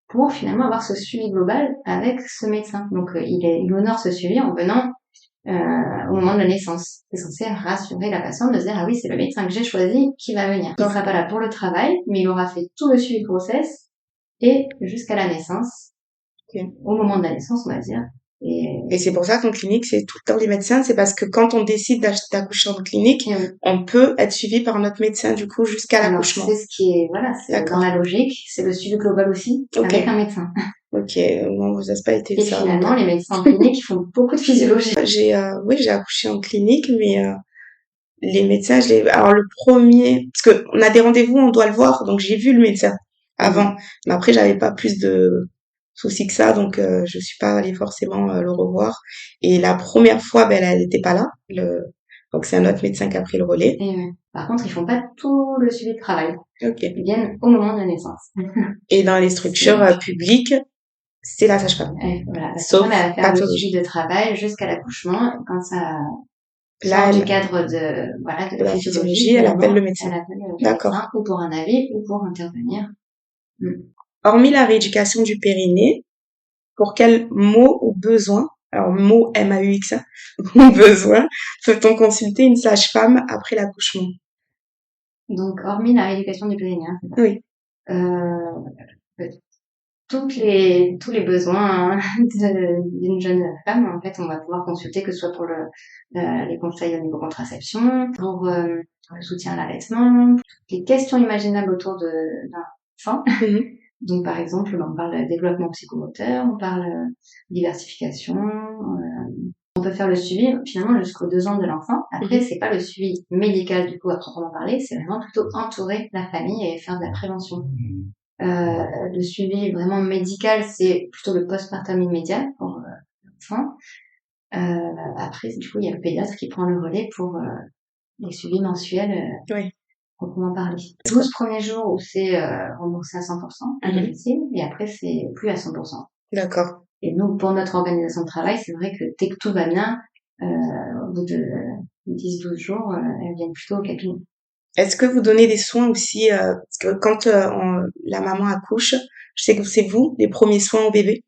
pour finalement avoir ce suivi global avec ce médecin. Donc, il honore ce suivi en venant au moment de la naissance. C'est censé rassurer la patiente de se dire ah oui, c'est le médecin que j'ai choisi qui va venir. Il sera pas là pour le travail, mais il aura fait tout le suivi de grossesse et jusqu'à la naissance. Au moment de la naissance, on va dire. Et c'est pour ça qu'en clinique, c'est tout le temps les médecins. C'est parce que quand on décide d'accoucher en clinique, on peut être suivi par notre médecin, du coup, jusqu'à l'accouchement. C'est ce qui est, voilà, c'est dans la logique. C'est le suivi global aussi, avec un médecin. Ok, non, ça n'a pas été et ça. Et finalement, les médecins en clinique, ils font beaucoup de physiologie. Oui, j'ai accouché en clinique, mais les médecins, alors le premier, parce que on a des rendez-vous, on doit le voir, donc j'ai vu le médecin avant. Mais après, j'avais pas plus de soucis que ça, donc je suis pas allée forcément le revoir. Et la première fois, elle n'était pas là. Donc c'est un autre médecin qui a pris le relais. Par contre, ils font pas tout le suivi de travail. Ok. Ils viennent au moment de la naissance. Et dans les structures publiques, c'est la sage-femme. Voilà, la sauf sage-femme, elle va faire le suivi de travail jusqu'à l'accouchement. Quand ça sort du cadre de la physiologie, elle appelle le médecin. Elle appelle le médecin ou pour un avis ou pour intervenir. Hormis la rééducation du périnée, pour quel mot ou besoin, alors mot MAUX, ou besoin, peut-on consulter une sage-femme après l'accouchement? Donc, hormis la rééducation du périnée, c'est ça? Oui. Tous les besoins d'une jeune femme, en fait, on va pouvoir consulter, que ce soit pour les conseils au niveau contraception, pour le soutien à l'allaitement, les questions imaginables autour d'un enfant. Donc, par exemple, on parle de développement psychomoteur, on parle diversification, on peut faire le suivi, finalement, jusqu'aux 2 ans de l'enfant. Après, c'est pas le suivi médical, du coup, à proprement parler, c'est vraiment plutôt entourer la famille et faire de la prévention. Le suivi vraiment médical, c'est plutôt le postpartum immédiat pour l'enfant. Après, du coup, il y a le pédiatre qui prend le relais pour les suivis mensuels, proprement parler. 12 premiers jours où c'est remboursé à 100% à domicile, et après, c'est plus à 100%. D'accord. Et nous, pour notre organisation de travail, c'est vrai que dès que tout va bien, au bout de 10-12 jours, elles viennent plutôt au cabinet. Est-ce que vous donnez des soins aussi, parce que quand la maman accouche, je sais que c'est vous, les premiers soins au bébé?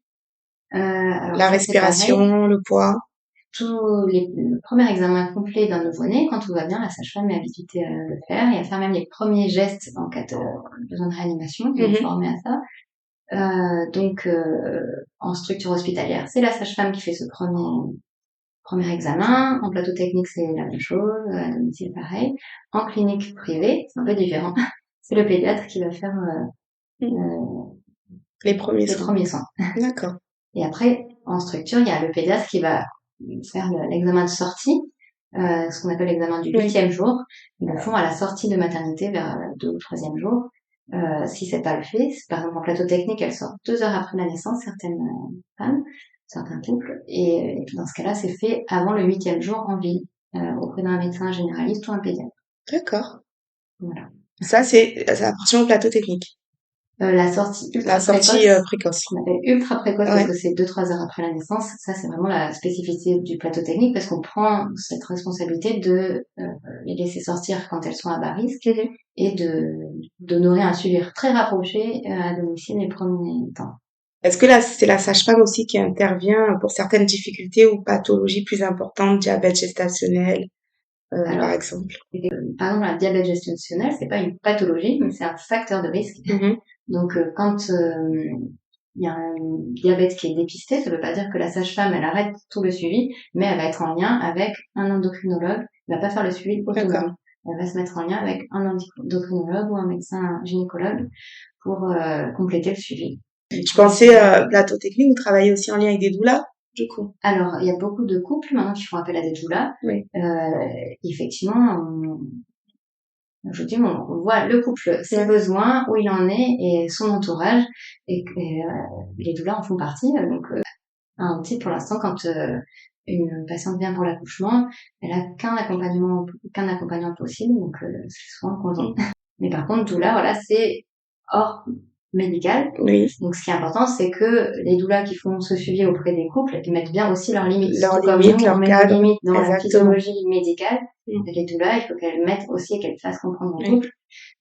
Alors la respiration, le poids? Le premier examen complet d'un nouveau-né, quand tout va bien, la sage-femme est habilitée à le faire et à faire même les premiers gestes en cas de besoin de réanimation, on est formé à ça. Donc, en structure hospitalière, c'est la sage-femme qui fait ce premier examen. En plateau technique, c'est la même chose. À domicile, pareil. En clinique privée, c'est un peu différent. C'est le pédiatre qui va faire les premiers soins. D'accord. Et après, en structure, il y a le pédiatre qui va faire l'examen de sortie. ce qu'on appelle l'examen du Oui. 8e jour. Ils le font à la sortie de maternité vers le 2 ou 3e jour. Si c'est pas le fait, par exemple en plateau technique, elle sort 2 heures après la naissance, certaines femmes, certains couples, et dans ce cas-là, c'est fait avant le 8e jour en ville, auprès d'un médecin généraliste ou un pédiatre. D'accord. Voilà. Ça appartient au plateau technique. La sortie ultra La sortie précoce. qu'on appelle ultra précoce Ouais. parce que c'est 2-3 heures après la naissance. Ça, c'est vraiment la spécificité du plateau technique parce qu'on prend cette responsabilité de les laisser sortir quand elles sont à bas risque et d'honorer un suivi très rapproché à domicile les premiers temps. Est-ce que là, c'est la sage-femme aussi qui intervient pour certaines difficultés ou pathologies plus importantes, diabète gestationnel, Alors, par exemple? Par exemple, la diabète gestationnel, c'est pas une pathologie, mais c'est un facteur de risque. Mhm. Donc, quand il y a un diabète qui est dépisté, ça veut pas dire que la sage-femme, elle arrête tout le suivi, mais elle va être en lien avec un endocrinologue. Elle va pas faire le suivi autonome. Elle va se mettre en lien avec un endocrinologue ou un médecin gynécologue pour compléter le suivi. Je pensais, plateau technique, vous travaillez aussi en lien avec des doulas, du coup. Alors, il y a beaucoup de couples maintenant qui font appel à des doulas. Oui. Effectivement, je dis, on voit le couple, ses besoins, où il en est et son entourage, et les doulas en font partie. Donc, un type pour l'instant, quand une patiente vient pour l'accouchement, elle a qu'un accompagnant possible, donc c'est souvent content. Mais par contre, doula, voilà, c'est hors médical. Oui. Donc, ce qui est important, c'est que les doulas qui font ce suivi auprès des couples, ils mettent bien aussi leurs limites. Leurs Comme limites, nous, leurs on met cadres. nos limites dans la Exactement. physiologie médicale. Les doulas, il faut qu'elles mettent aussi et qu'elles fassent comprendre au couple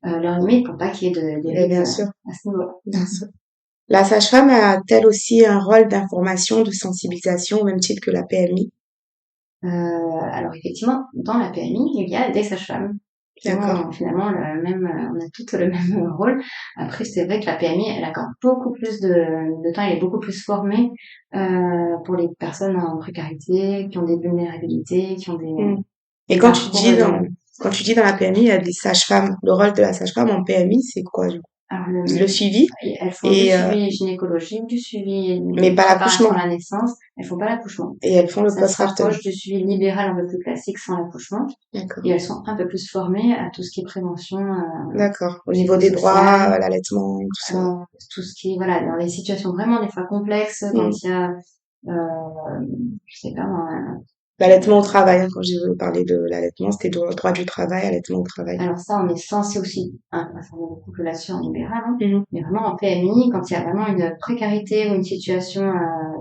leurs limites pour pas qu'il y ait de dérives bien sûr. à ce niveau-là. Bien sûr. La sage-femme a-t-elle aussi un rôle d'information, de sensibilisation, au même titre que la PMI? Alors effectivement, dans la PMI, il y a des sages-femmes. D'accord. Finalement, on a toutes le même rôle. Après, c'est vrai que la PMI, elle accorde beaucoup plus de temps, elle est beaucoup plus formée pour les personnes en précarité, qui ont des vulnérabilités, qui ont des... Et quand tu dis dans la PMI, il y a des sages-femmes, le rôle de la sage-femme en PMI, c'est quoi, du coup? Alors, le suivi. Elles font du suivi gynécologique, du suivi mais pas l'accouchement. à la naissance. Elles font pas l'accouchement. Et elles font le Ça se postpartum. rapproche du suivi libéral un peu plus classique sans l'accouchement. D'accord. Et elles sont un peu plus formées à tout ce qui est prévention. D'accord. Au niveau des droits, l'allaitement, tout ça. Tout ce qui est, voilà, dans les situations vraiment des fois complexes, quand il y a, je sais pas, l'allaitement au travail, quand j'ai parlé de l'allaitement, c'était droit du travail, allaitement au travail. Alors ça, on est censé aussi informer le couple là-dessus en libéral, mais vraiment en PMI, quand il y a vraiment une précarité ou une situation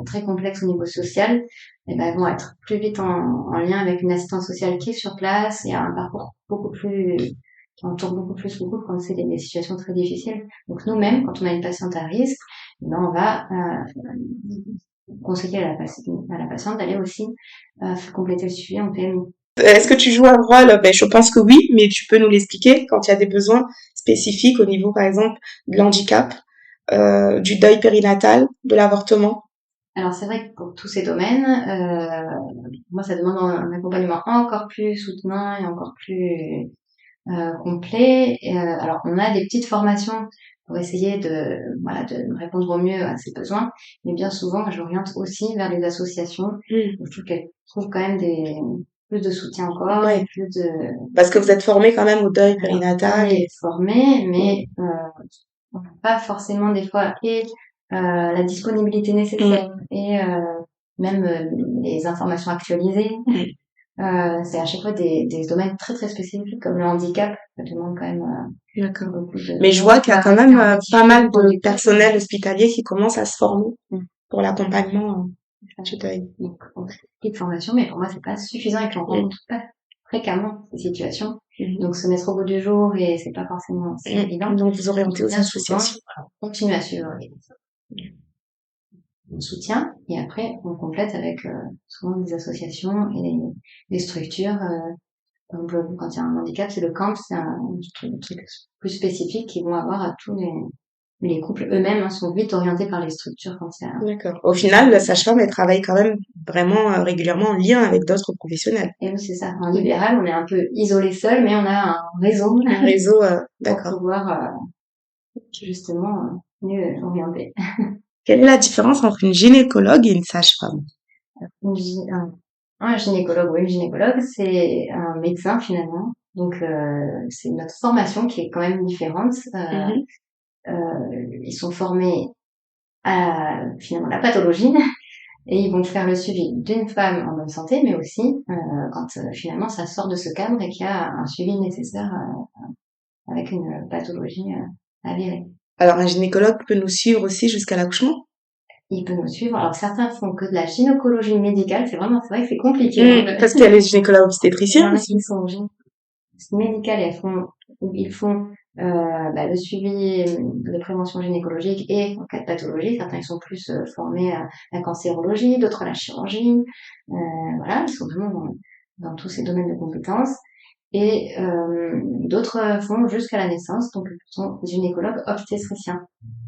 très complexe au niveau social, eh ben, elles vont être plus vite en lien avec une assistante sociale qui est sur place et un parcours beaucoup plus, qui entoure beaucoup plus le couple quand c'est des situations très difficiles. Donc nous-mêmes, quand on a une patiente à risque, eh ben, on va conseiller à la patiente d'aller aussi compléter le suivi en PMI. Est-ce que tu joues un rôle? Je pense que oui, mais tu peux nous l'expliquer quand il y a des besoins spécifiques au niveau, par exemple, de l'handicap, du deuil périnatal, de l'avortement. Alors c'est vrai que pour tous ces domaines, moi ça demande un accompagnement encore plus soutenant et encore plus complet. Alors on a des petites formations pour essayer de répondre au mieux à ces besoins, mais bien souvent moi, j'oriente aussi vers les associations. Je trouve qu'elles trouvent quand même plus de soutien encore, plus de... Parce que vous êtes formés quand même au deuil périnatal. On est formés, mais on n'a pas forcément des fois la disponibilité nécessaire et même les informations actualisées. C'est à chaque fois des domaines très très spécifiques comme le handicap. Ça demande quand même beaucoup de... Mais je vois qu'il y a quand même pas mal de personnel hospitalier qui commence à se former pour l'accompagnement du deuil. Donc, petite formation, mais pour moi c'est pas suffisant et qu'on rencontre pas fréquemment ces situations. Donc se mettre au bout du jour et c'est pas forcément évident. Donc vous orientez aux associations. Continuer à suivre on soutient et après on complète avec souvent des associations et des structures. Par exemple, quand il y a un handicap, c'est le CAMP, c'est un truc plus spécifique qu'ils vont avoir à tous les couples eux-mêmes sont vite orientés par les structures quand il y a... D'accord. Au final, la sage-femme, elle travaille quand même vraiment régulièrement en lien avec d'autres professionnels. Et oui, c'est ça. En libéral, on est un peu isolé seul, mais on a un réseau. Un réseau, d'accord. Pour pouvoir justement mieux orienter. Quelle est la différence entre une gynécologue et une sage-femme? Un gynécologue, oui, le gynécologue, c'est un médecin finalement. Donc, c'est notre formation qui est quand même différente. Ils sont formés à finalement la pathologie et ils vont faire le suivi d'une femme en bonne santé, mais aussi quand finalement ça sort de ce cadre et qu'il y a un suivi nécessaire avec une pathologie avérée. Alors, un gynécologue peut nous suivre aussi jusqu'à l'accouchement? Il peut nous suivre. Alors certains font que de la gynécologie médicale, c'est vrai que c'est compliqué. Parce qu'il y a les gynécologues obstétriciens Il y en a aussi. qui sont médicales et ils font le suivi de prévention gynécologique et en cas de pathologie. Certains ils sont plus formés à la cancérologie, d'autres à la chirurgie. Voilà, ils sont vraiment dans tous ces domaines de compétences. Et d'autres font jusqu'à la naissance, donc sont gynécologues obstétriciens.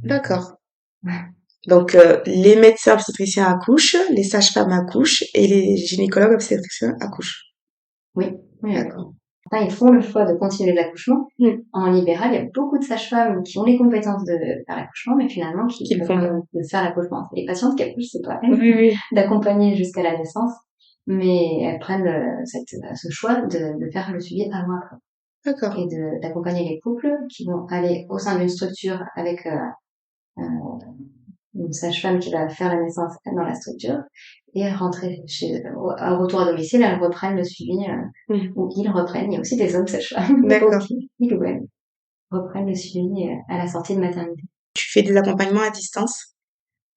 D'accord. Donc, les médecins obstétriciens accouchent, les sages-femmes accouchent et les gynécologues obstétriciens accouchent. Oui. D'accord. Enfin, ils font le choix de continuer l'accouchement. En libéral, il y a beaucoup de sages-femmes qui ont les compétences de faire l'accouchement, mais finalement qui Qu'ils font pas. de faire l'accouchement. Les patientes qui accouchent, c'est pas Oui. d'accompagner jusqu'à la naissance, mais elles prennent ce choix de faire le suivi avant après. D'accord. Et d'accompagner les couples qui vont aller au sein d'une structure avec une sage-femme qui va faire la naissance dans la structure et rentrer au retour à domicile, elles reprennent le suivi ou ils reprennent. Il y a aussi des hommes sages-femmes. D'accord. Ils ou elles reprennent le suivi à la sortie de maternité. Tu fais des accompagnements à distance?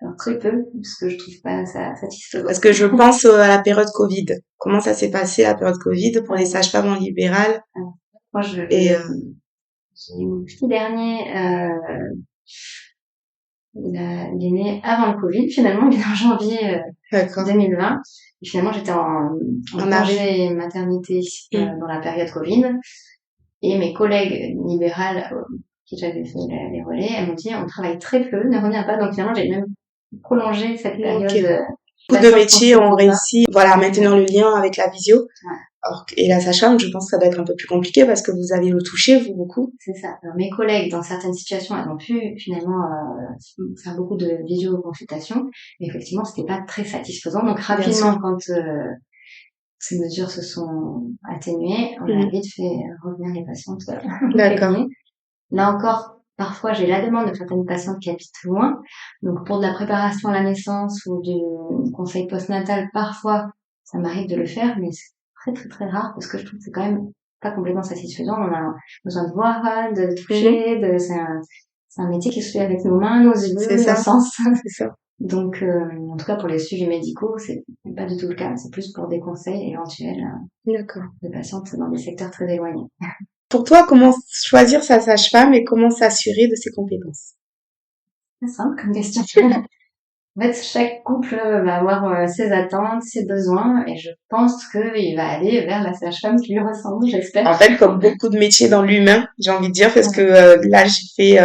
Alors très peu, parce que je trouve pas ça satisfaisant. Parce que je pense à la période Covid. Comment ça s'est passé la période Covid pour les sages-femmes en libéral? Moi, j'ai eu mon petit dernier, il est né avant le Covid, finalement, il est en janvier 2020. Et finalement, j'étais en congé maternité dans la période Covid. Et mes collègues libérales qui j'avais fait les relais, elles m'ont dit on travaille très peu, ne reviens pas. Donc finalement, j'ai même prolongé cette période. Beaucoup de métiers ont réussi, à maintenir le lien avec la visio. Ouais. Alors, et la sage-femme, je pense que ça doit être un peu plus compliqué parce que vous avez le toucher, vous, beaucoup. C'est ça. Alors, mes collègues, dans certaines situations, elles ont pu finalement faire beaucoup de visioconsultations, mais effectivement, c'était pas très satisfaisant. Donc rapidement, quand ces mesures se sont atténuées, on a vite fait revenir les patientes. D'accord. Là encore, parfois, j'ai la demande de certaines patientes qui habitent loin. Donc, pour de la préparation à la naissance ou du conseil postnatal, parfois, ça m'arrive de le faire, mais c'est très, très, très rare parce que je trouve que c'est quand même pas complètement satisfaisant. On a besoin de voir, de toucher, c'est un métier qui se fait avec nos mains, nos yeux, nos sens. C'est ça. Donc, en tout cas, pour les suivis médicaux, c'est pas du tout le cas. C'est plus pour des conseils éventuels de patientes dans des secteurs très éloignés. Pour toi, comment choisir sa sage-femme et comment s'assurer de ses compétences? C'est simple comme question. En fait, chaque couple va avoir ses attentes, ses besoins, et je pense qu'il va aller vers la sage-femme qui lui ressemble, j'espère. En fait, comme beaucoup de métiers dans l'humain, j'ai envie de dire, parce que là, j'ai fait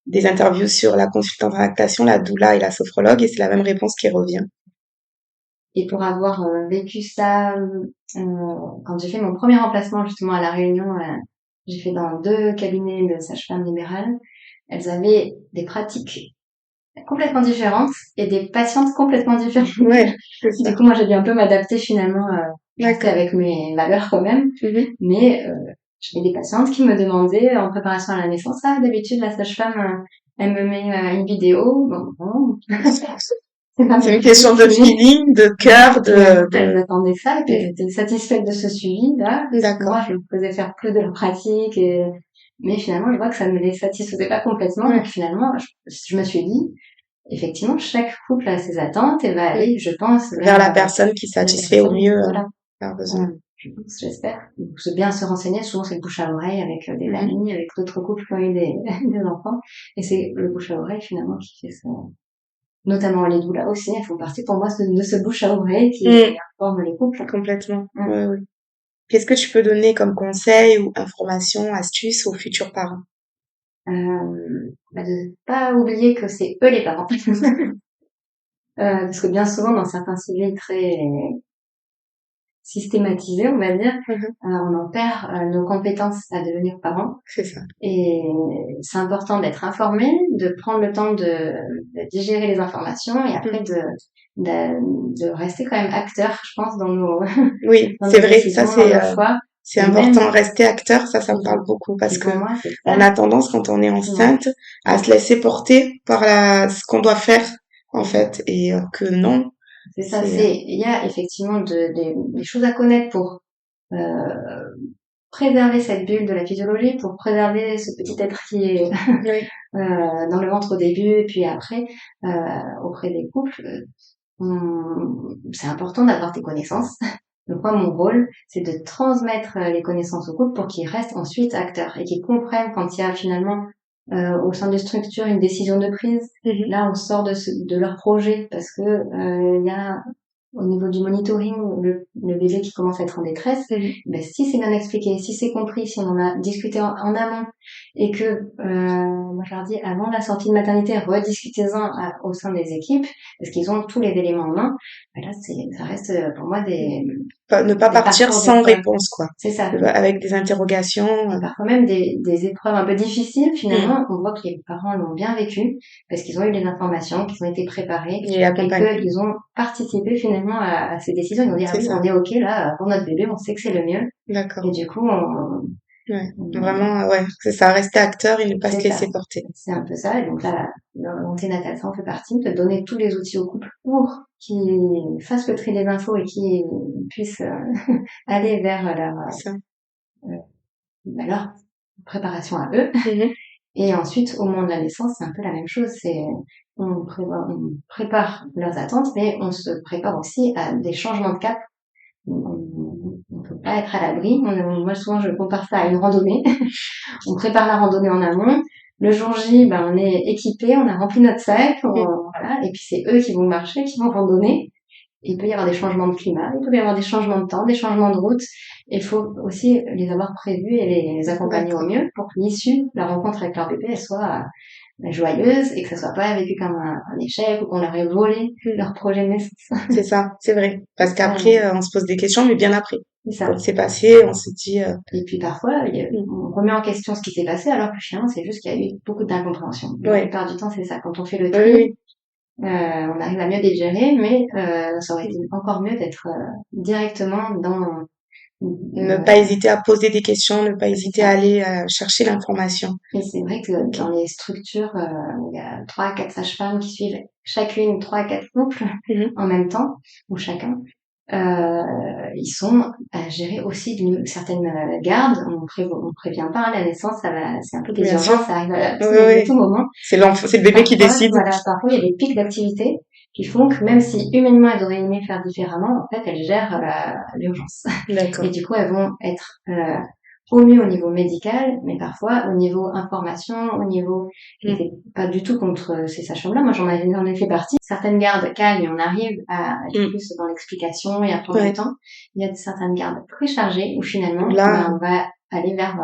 des interviews sur la consultante en lactation, la doula et la sophrologue, et c'est la même réponse qui revient. Et pour avoir vécu ça, quand j'ai fait mon premier remplacement justement à La Réunion, j'ai fait dans 2 cabinets de sage-femmes libérales. Elles avaient des pratiques complètement différentes et des patientes complètement différentes. Ouais, du coup, moi, j'ai dû un peu m'adapter finalement avec mes valeurs quand même. Mais j'avais des patientes qui me demandaient en préparation à la naissance, d'habitude la sage-femme, elle me met une vidéo. Bon. C'est une question de feeling, de cœur, Elles attendaient ça, et puis elles étaient satisfaites de ce suivi, là. D'accord. Moi, je me faisais faire plus de leur pratique, mais finalement, je vois que ça ne les satisfaisait pas complètement. Donc finalement, je me suis dit, effectivement, chaque couple a ses attentes et va aller, je pense, vers la personne qui satisfait au mieux leurs besoins. J'espère. Donc, c'est bien se renseigner. Souvent, c'est le bouche à oreille avec des amis, avec d'autres couples qui ont eu des enfants. Et c'est le bouche à oreille, finalement, qui fait ça. Notamment les doulas aussi, elles font partie pour moi de ce bouche à oreille qui informe les couples. Complètement. Oui. Qu'est-ce que tu peux donner comme conseil ou information, astuce aux futurs parents? De pas oublier que c'est eux les parents. Parce que bien souvent, dans certains civils très systématisés, on va dire, on en perd nos compétences à devenir parents. C'est ça. Et c'est important d'être informé, de prendre le temps de digérer les informations et après de rester quand même acteur, je pense, dans nos Oui, dans c'est nos vrai. Ça, décisions, dans nos choix. c'est Et important. même, Rester acteur, ça me parle beaucoup parce et que pour moi, c'est on ça a tendance, quand on est qui manque. enceinte, à se laisser porter par ce qu'on doit faire, en fait. Et que non, C'est ça, c'est, il y a effectivement des choses à connaître pour euh, préserver cette bulle de la physiologie, pour préserver ce petit être qui est oui, dans le ventre au début et puis après auprès des couples. C'est important d'avoir tes connaissances. Donc moi, mon rôle, c'est de transmettre les connaissances aux couples pour qu'ils restent ensuite acteurs et qu'ils comprennent quand il y a finalement au sein de structure une décision de prise. Mhm. Là, on sort de leur projet parce que il y a au niveau du monitoring, le bébé qui commence à être en détresse, ben, si c'est bien expliqué, si c'est compris, si on en a discuté en amont, et que, moi je leur dis, avant la sortie de maternité, rediscutez-en au sein des équipes, parce qu'ils ont tous les éléments en main, ben là, ça reste pour moi Ne pas des partir parcours sans d'épreuves. réponse, quoi. C'est ça. Avec des interrogations. Et parfois même des épreuves un peu difficiles, Mm. finalement, on voit que les parents l'ont bien vécu, parce qu'ils ont eu des informations, qu'ils ont été préparés, Et et accompagner. qu'ils ont participé finalement à ces décisions. Ils ont dit, ah C'est oui, ça. on est OK là, pour notre bébé, on sait que c'est le mieux. D'accord. Et du coup, Ouais. Vraiment, ouais. C'est ça. Rester acteur et ne pas se c'est ça. laisser porter. C'est un peu ça. Et donc là, l'anténatal, ça en fait partie, de donner tous les outils au couple pour qu'ils fassent le tri des infos et qu'ils puissent aller vers C'est ça. leur préparation à eux. Mhm. Et ensuite, au moment de la naissance, c'est un peu la même chose. On prépare leurs attentes, mais on se prépare aussi à des changements de cap. On peut pas être à l'abri. Moi, souvent, je compare ça à une randonnée. On prépare la randonnée en amont. Le jour J, ben, on est équipé, on a rempli notre sac, voilà. Et puis c'est eux qui vont marcher, qui vont randonner. Il peut y avoir des changements de climat, il peut y avoir des changements de temps, des changements de route. Il faut aussi les avoir prévus et les accompagner au D'accord. mieux pour que l'issue, la rencontre avec leur bébé, elle soit joyeuse et que ça soit pas vécu comme un échec ou qu'on leur ait volé leur projet de naissance. C'est ça. C'est vrai. Parce Ça, qu'après, on se pose des questions, mais bien après. c'est ça. Quand c'est passé, on se dit, Et puis parfois, on remet en question ce qui s'est passé alors que finalement, c'est juste qu'il y a eu beaucoup d'incompréhension. La ouais. plupart du temps, c'est ça. Quand on fait le Oui, tri, oui. on arrive à mieux digérer, mais ça aurait été encore mieux d'être directement dans Ne pas hésiter à poser des questions, ne pas hésiter à ça. aller chercher l'information. Et c'est vrai que Ok. dans les structures, où il y a 3 à 4 sages-femmes qui suivent chacune 3 à 4 couples Mhm. en même temps, ou chacun, ils sont à gérer aussi d'une certaine garde. On prévient pas, hein, la naissance, c'est un peu des Bien sûr. urgences, ça arrive à Oui, à oui. tout moment. C'est l'enfant, c'est le bébé qui Parfois, décide. voilà, parfois il y a des pics d'activité qui font que même si humainement elles auraient aimé faire différemment, en fait elles gèrent l'urgence. D'accord. Et du coup elles vont être au mieux au niveau médical, mais parfois au niveau information, au niveau, et c'est pas du tout contre ces sages-femmes-là. Moi, j'en ai fait partie. Certaines gardes calmes et on arrive à être plus dans l'explication et à prendre Ouais. du temps. Il y a certaines gardes très chargées où finalement, Là, on va aller vers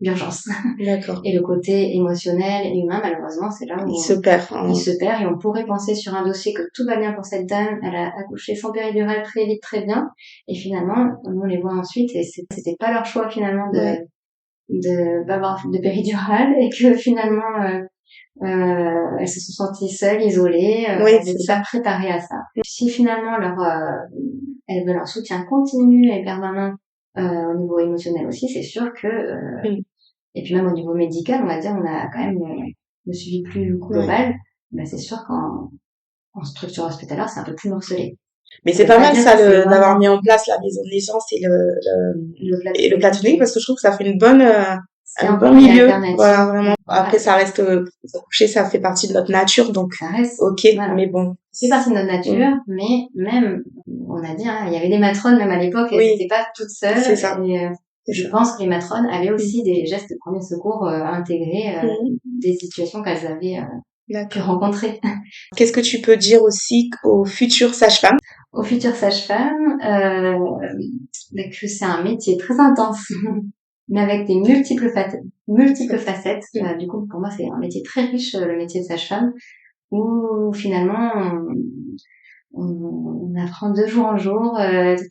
l'urgence. d'accord. Et le côté émotionnel et humain, malheureusement, c'est là où Il se perd. Hein. il se perd et on pourrait penser sur un dossier que tout va bien pour cette dame, elle a accouché sans péridurale très vite, très bien, et finalement, on les voit ensuite et c'était pas leur choix finalement Ouais. de pas avoir de péridurale et que finalement elles se sont senties seules, isolées, Oui, elles c'est n'étaient ça. pas préparées à ça. Si finalement elles veulent un soutien continu et permanent au niveau émotionnel aussi, c'est sûr que et puis même au niveau médical, on va dire, on a quand même le suivi plus global. Ben, c'est sûr qu'en structure hospitalière, c'est un peu plus morcelé. Mais Ça c'est veut pas pas mal dire ça que c'est moins d'avoir bien. mis en place la maison de naissance et et le Le platonique parce que je trouve que ça fait une bonne c'est un encore bon une milieu. alternative. Voilà, vraiment. Voilà. Après, ça reste coucher, ça fait partie de notre nature, donc Ça reste, ok. voilà. Mais bon. C'est partie de notre nature, mais même, on a dit, hein, il y avait des matrones même à l'époque, elles Oui, n'étaient pas toutes seules. c'est ça. Et je pense que les matrones avaient aussi des gestes de premier secours à intégrer des situations qu'elles avaient pu D'accord. rencontrer. Qu'est-ce que tu peux dire aussi aux futures sages-femmes? Aux futures sages-femmes, que c'est un métier très intense, mais avec des multiples facettes. Du coup, pour moi, c'est un métier très riche, le métier de sage-femme, où finalement, on apprend de jour en jour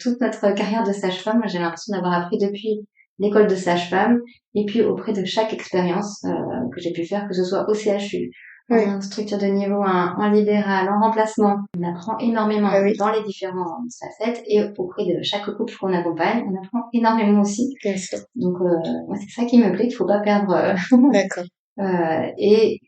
toute notre carrière de sage-femme. Moi, j'ai l'impression d'avoir appris depuis l'école de sage-femme et puis auprès de chaque expérience que j'ai pu faire, que ce soit au CHU, Oui. en structure de niveau 1, en libéral, en remplacement. On apprend énormément Ah oui. dans les différents facettes et auprès de chaque couple qu'on accompagne, on apprend énormément aussi. Bien sûr. Donc, moi, c'est ça qui me plaît, qu'il faut pas perdre. D'accord. Et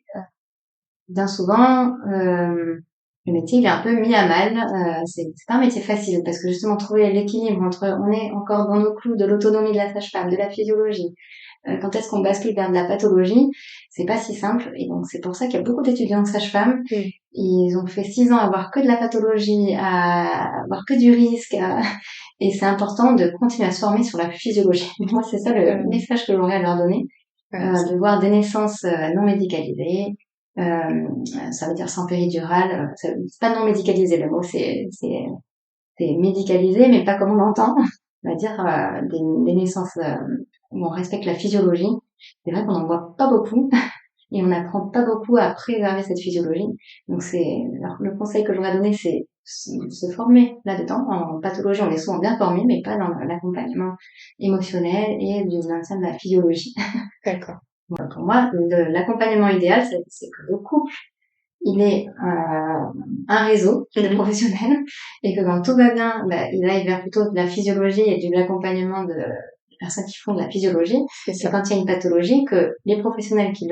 bien souvent, le métier il est un peu mis à mal. C'est pas un métier facile parce que justement trouver l'équilibre entre on est encore dans nos clous de l'autonomie de la sage-femme, de la physiologie. Quand est-ce qu'on bascule vers de la pathologie, c'est pas si simple. Et donc c'est pour ça qu'il y a beaucoup d'étudiants de sage-femme. Ils ont fait 6 ans à avoir que de la pathologie, à avoir que du risque. Et c'est important de continuer à se former sur la physiologie. Moi, c'est ça le message que j'aurais à leur donner. De voir des naissances non médicalisées, ça veut dire sans péridurale, c'est pas non médicalisé, le mot c'est médicalisé mais pas comme on l'entend, on va dire des naissances où on respecte la physiologie. C'est vrai qu'on en voit pas beaucoup et on n'apprend pas beaucoup à préserver cette physiologie. Donc alors, le conseil que je voudrais donner, c'est se former là-dedans. En pathologie, on est souvent bien formé, mais pas dans l'accompagnement émotionnel et du maintien de la physiologie. D'accord. Pour moi, l'accompagnement idéal, c'est que le couple, il est un réseau de professionnels et que quand tout va bien, il aille vers plutôt de la physiologie et de l'accompagnement de personnes qui font de la physiologie. Et quand il y a une pathologie, que les professionnels qui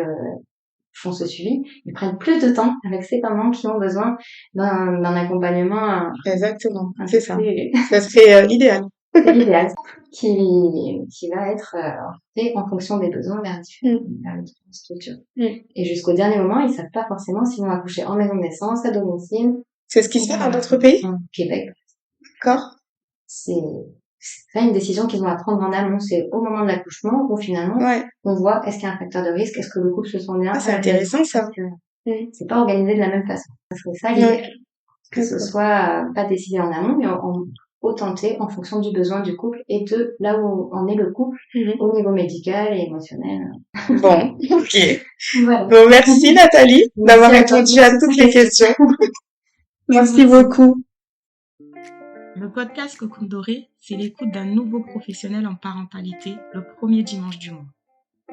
font ce suivi, ils prennent plus de temps avec ces parents qui ont besoin d'un accompagnement. Exactement, c'est ça. Ça serait l'idéal. C'est l'idéal qui va être fait en fonction des besoins vers différentes structures. Et jusqu'au dernier moment, ils savent pas forcément s'ils vont accoucher en maison de naissance, à domicile. C'est ce qui se fait dans d'autres pays? Au Québec. D'accord. C'est pas une décision qu'ils vont à prendre en amont. C'est au moment de l'accouchement où finalement, on voit est-ce qu'il y a un facteur de risque, est-ce que le couple se sent bien. C'est intéressant ça. C'est pas organisé de la même façon. Parce que ça, l'idée, que ce soit pas décidé en amont, mais au tenter en fonction du besoin du couple et de là où en est le couple au niveau médical et émotionnel. Bon, ok. Voilà. Bon, merci Nathalie d'avoir répondu à toutes les questions. Merci beaucoup. Le podcast Cocoon Doré, c'est l'écoute d'un nouveau professionnel en parentalité le premier dimanche du mois.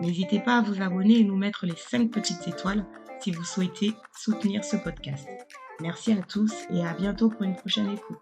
N'hésitez pas à vous abonner et nous mettre les 5 petites étoiles si vous souhaitez soutenir ce podcast. Merci à tous et à bientôt pour une prochaine écoute.